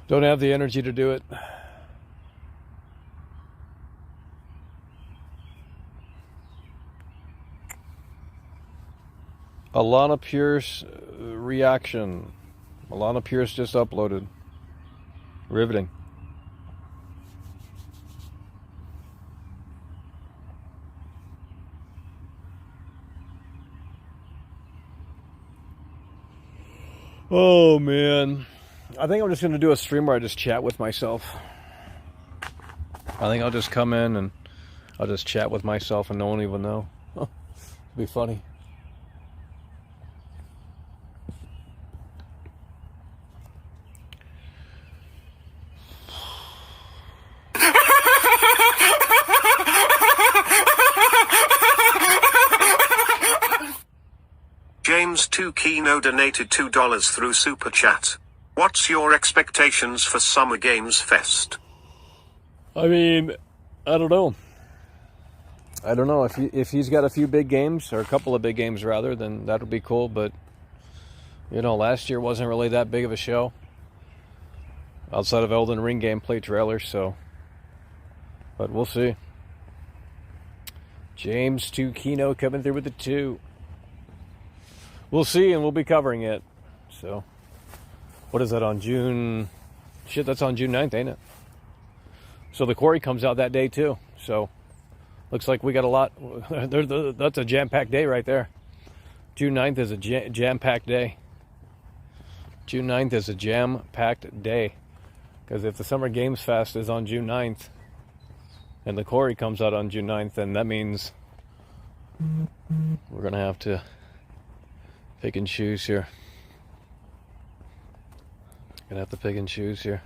[SPEAKER 1] Don't have the energy to do it. Alana Pierce reaction. Alana Pierce just uploaded. Riveting. Oh man. I think I'm just going to do a stream where I just chat with myself. I think I'll just come in and I'll just chat with myself and no one even know. It'll be funny.
[SPEAKER 2] James 2 Kino donated $2 through Super Chat. What's your expectations for Summer Games Fest?
[SPEAKER 1] I mean, I don't know. I don't know. If he's got a few big games, or a couple of big games rather, then that'll be cool. But, you know, last year wasn't really that big of a show. Outside of Elden Ring gameplay trailers, so. But we'll see. James 2 Kino coming through with the 2. We'll see, and we'll be covering it. So, what is that on June? Shit, that's on June 9th, ain't it? So the Quarry comes out that day too. So, looks like we got a lot. That's a jam-packed day right there. June 9th is a jam-packed day. June 9th is a jam-packed day. Because if the Summer Games Fest is on June 9th, and the Quarry comes out on June 9th, and that means we're gonna have to pick and choose here. Gonna have to pick and choose here.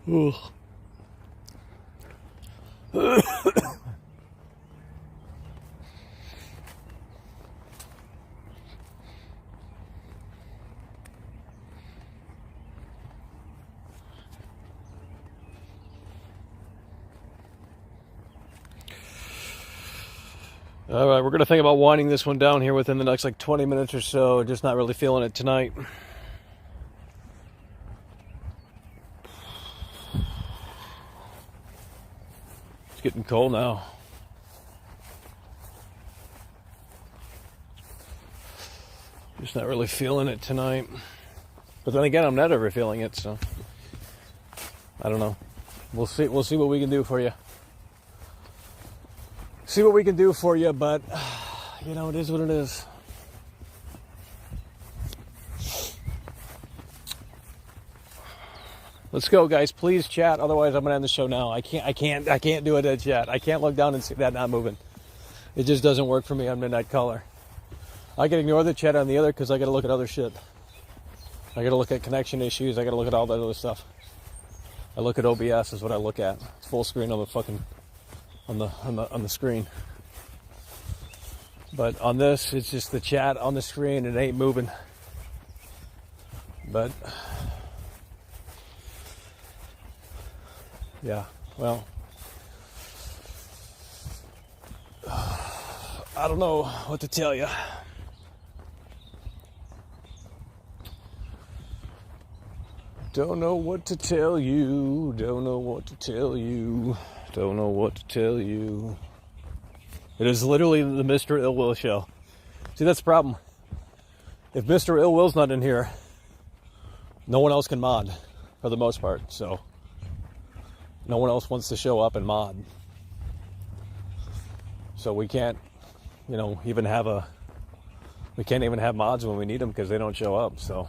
[SPEAKER 1] Ugh. All right, we're going to think about winding this one down here within the next like 20 minutes or so. Just not really feeling it tonight. It's getting cold now. Just not really feeling it tonight. But then again, I'm not ever feeling it, so I don't know. We'll see what we can do for you. See what we can do for you, but you know, it is what it is. Let's go, guys. Please chat. Otherwise, I'm gonna end the show now. I can't do a dead chat. I can't look down and see that not moving. It just doesn't work for me on Midnight Caller. I can ignore the chat on the other because I got to look at other shit. I got to look at connection issues. I got to look at all that other stuff. I look at OBS is what I look at. It's full screen on the fucking on the screen. But on this, it's just the chat on the screen. It ain't moving. But yeah, well, I don't know what to tell you. Don't know what to tell you. Don't know what to tell you. Don't know what to tell you. It is literally the Mr. Ill Will show. See, that's the problem. If Mr. Ill Will's not in here, no one else can mod, for the most part. So, no one else wants to show up and mod. So we can't, you know, we can't even have mods when we need them because they don't show up. So.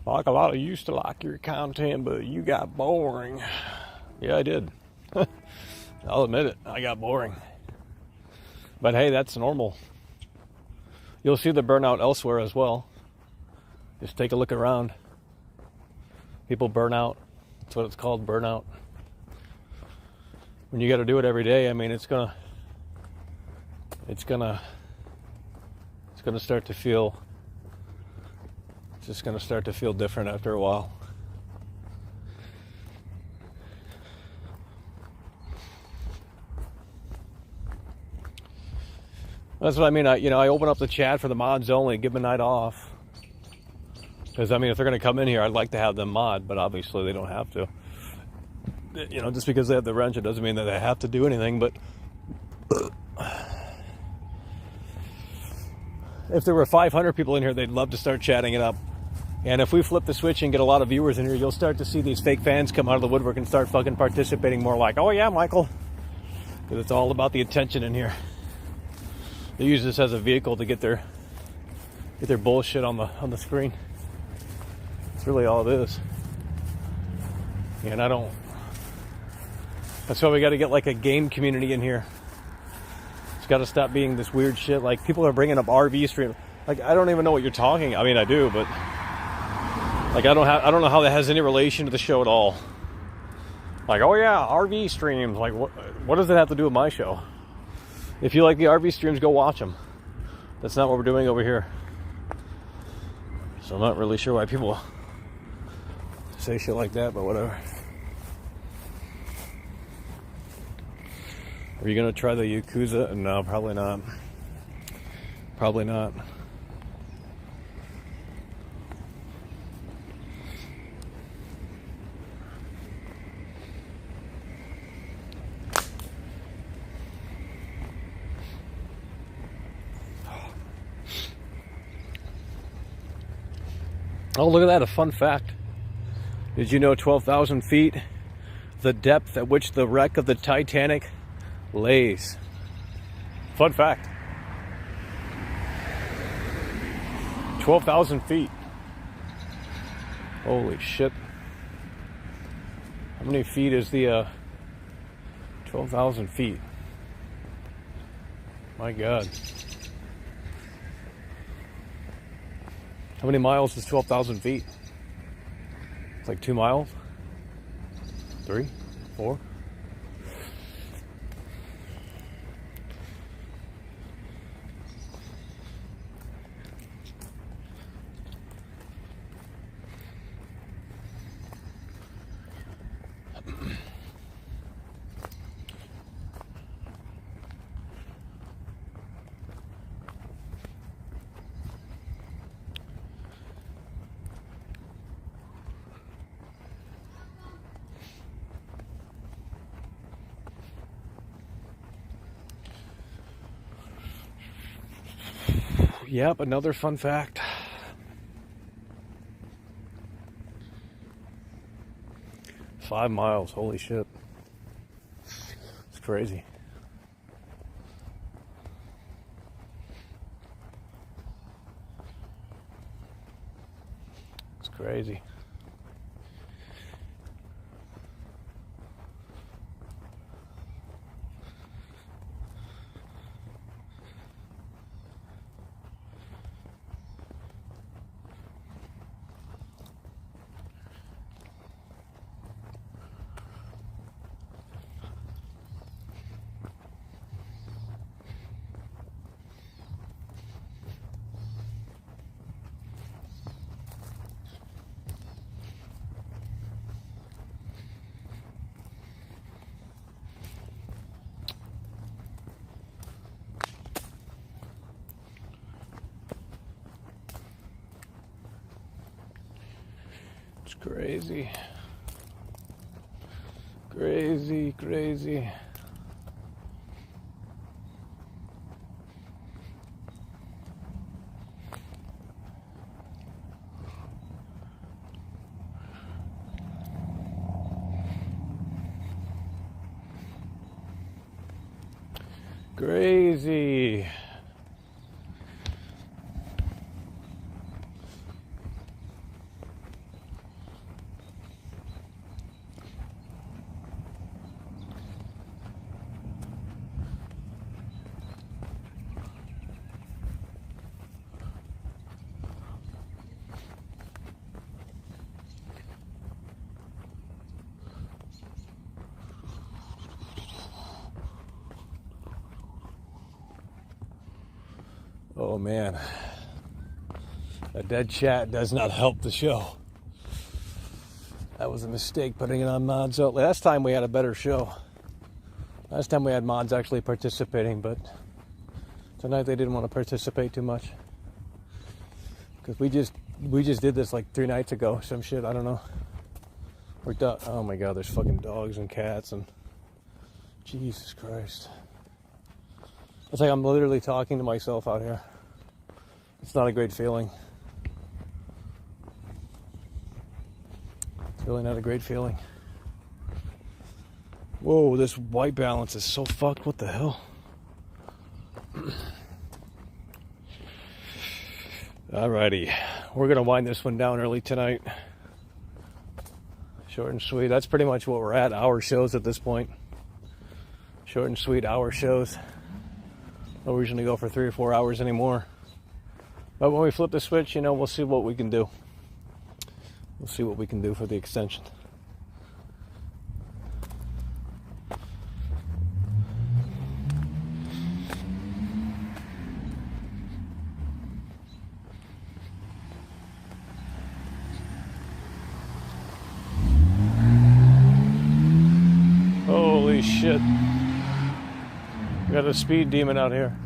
[SPEAKER 1] Like a lot of you used to like your content, but you got boring. Yeah, I did. I'll admit it. I got boring. But hey, that's normal. You'll see the burnout elsewhere as well. Just take a look around. People burn out. That's what it's called, burnout. When you got to do it every day, I mean, it's gonna start to feel. Just going to start to feel different after a while. That's what I mean. I open up the chat for the mods only, give them a night off. Because, I mean, if they're going to come in here, I'd like to have them mod, but obviously they don't have to. You know, just because they have the wrench, it doesn't mean that they have to do anything, but if there were 500 people in here, they'd love to start chatting it up. And if we flip the switch and get a lot of viewers in here, you'll start to see these fake fans come out of the woodwork and start fucking participating more like, oh yeah, Michael. Because it's all about the attention in here. They use this as a vehicle to get their bullshit on the screen. That's really all it is. And that's why we got to get like a game community in here. It's got to stop being this weird shit. Like people are bringing up RV stream. Like I don't even know what you're talking. I mean, I do, but like I don't know how that has any relation to the show at all. Like, oh yeah, RV streams. Like what does it have to do with my show? If you like the RV streams, go watch them. That's not what we're doing over here. So I'm not really sure why people say shit like that, but whatever. Are you gonna try the Yakuza? No, probably not. Probably not. Oh, look at that, a fun fact. Did you know 12,000 feet, the depth at which the wreck of the Titanic lays? Fun fact. 12,000 feet. Holy shit. How many feet is the 12,000 feet? My God. How many miles is 12,000 feet? It's like 2 miles? 3? 4? Yep, another fun fact. Five miles, holy shit. It's crazy. It's crazy. It's crazy. Crazy, crazy. Crazy. Oh man, a dead chat does not help the show. That was a mistake putting it on mods. So last time we had a better show. Last time we had mods actually participating, but tonight they didn't want to participate too much. Because we just did this like 3 nights ago, some shit, I don't know. We're done. Oh my God, there's fucking dogs and cats and Jesus Christ. It's like I'm literally talking to myself out here. It's not a great feeling. It's really not a great feeling. Whoa, this white balance is so fucked. What the hell? Alrighty. We're going to wind this one down early tonight. Short and sweet. That's pretty much what we're at. Hour shows at this point. Short and sweet hour shows. Don't usually go for 3 or 4 hours anymore. But when we flip the switch, you know, we'll see what we can do. We'll see what we can do for the extension. shit. We got a speed demon out here.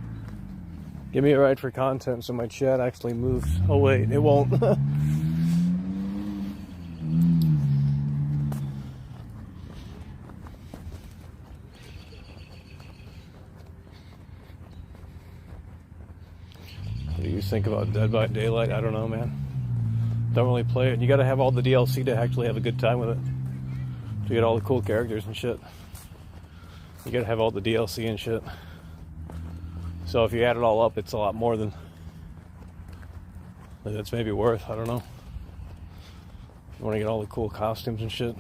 [SPEAKER 1] Give me a ride for content so my chat actually moves. Oh wait, it won't. What do you think about Dead by Daylight? I don't know, man. Don't really play it. You gotta have all the DLC to actually have a good time with it. To get all the cool characters and shit. You gotta have all the DLC and shit. So if you add it all up, it's a lot more than that's maybe worth. I don't know. You want to get all the cool costumes and shit,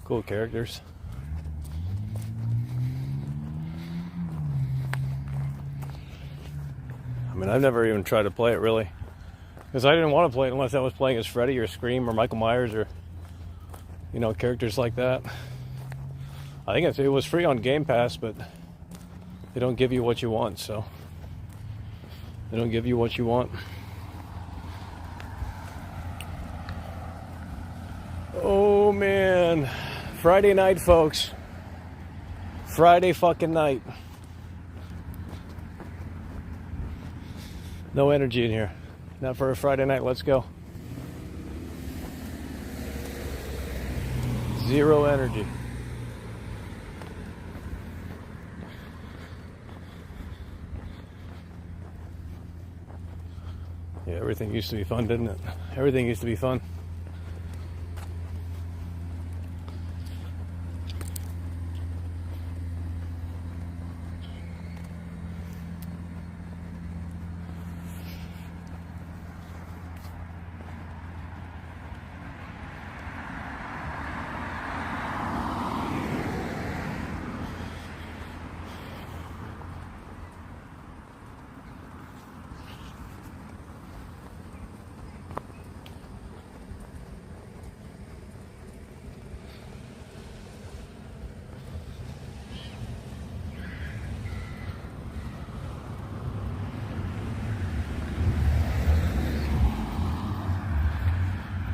[SPEAKER 1] cool characters. I mean, I've never even tried to play it really, because I didn't want to play it unless I was playing as Freddy or Scream or Michael Myers or, you know, characters like that. I think it was free on Game Pass, but they don't give you what you want, so they don't give you what you want. Oh man, Friday night, folks. Friday fucking night. No energy in here. Not for a Friday night. Let's go. Zero energy. Yeah, everything used to be fun, didn't it? Everything used to be fun.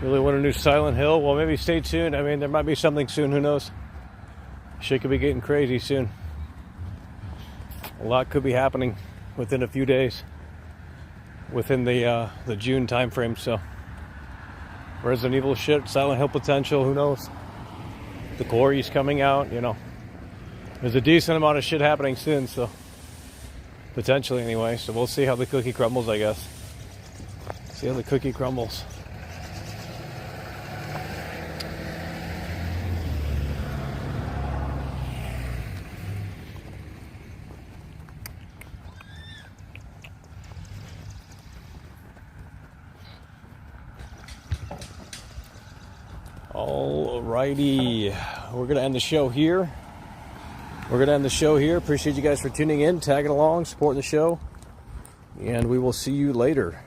[SPEAKER 1] Really want a new Silent Hill? Well, maybe stay tuned. I mean, there might be something soon. Who knows? Shit could be getting crazy soon. A lot could be happening within a few days, within the June time frame. So, Resident Evil shit, Silent Hill potential. Who knows? The Quarry's coming out. You know, there's a decent amount of shit happening soon. So, potentially anyway. So we'll see how the cookie crumbles. I guess. See how the cookie crumbles. Alrighty, we're gonna end the show here. Appreciate you guys for tuning in, tagging along, supporting the show, and we will see you later.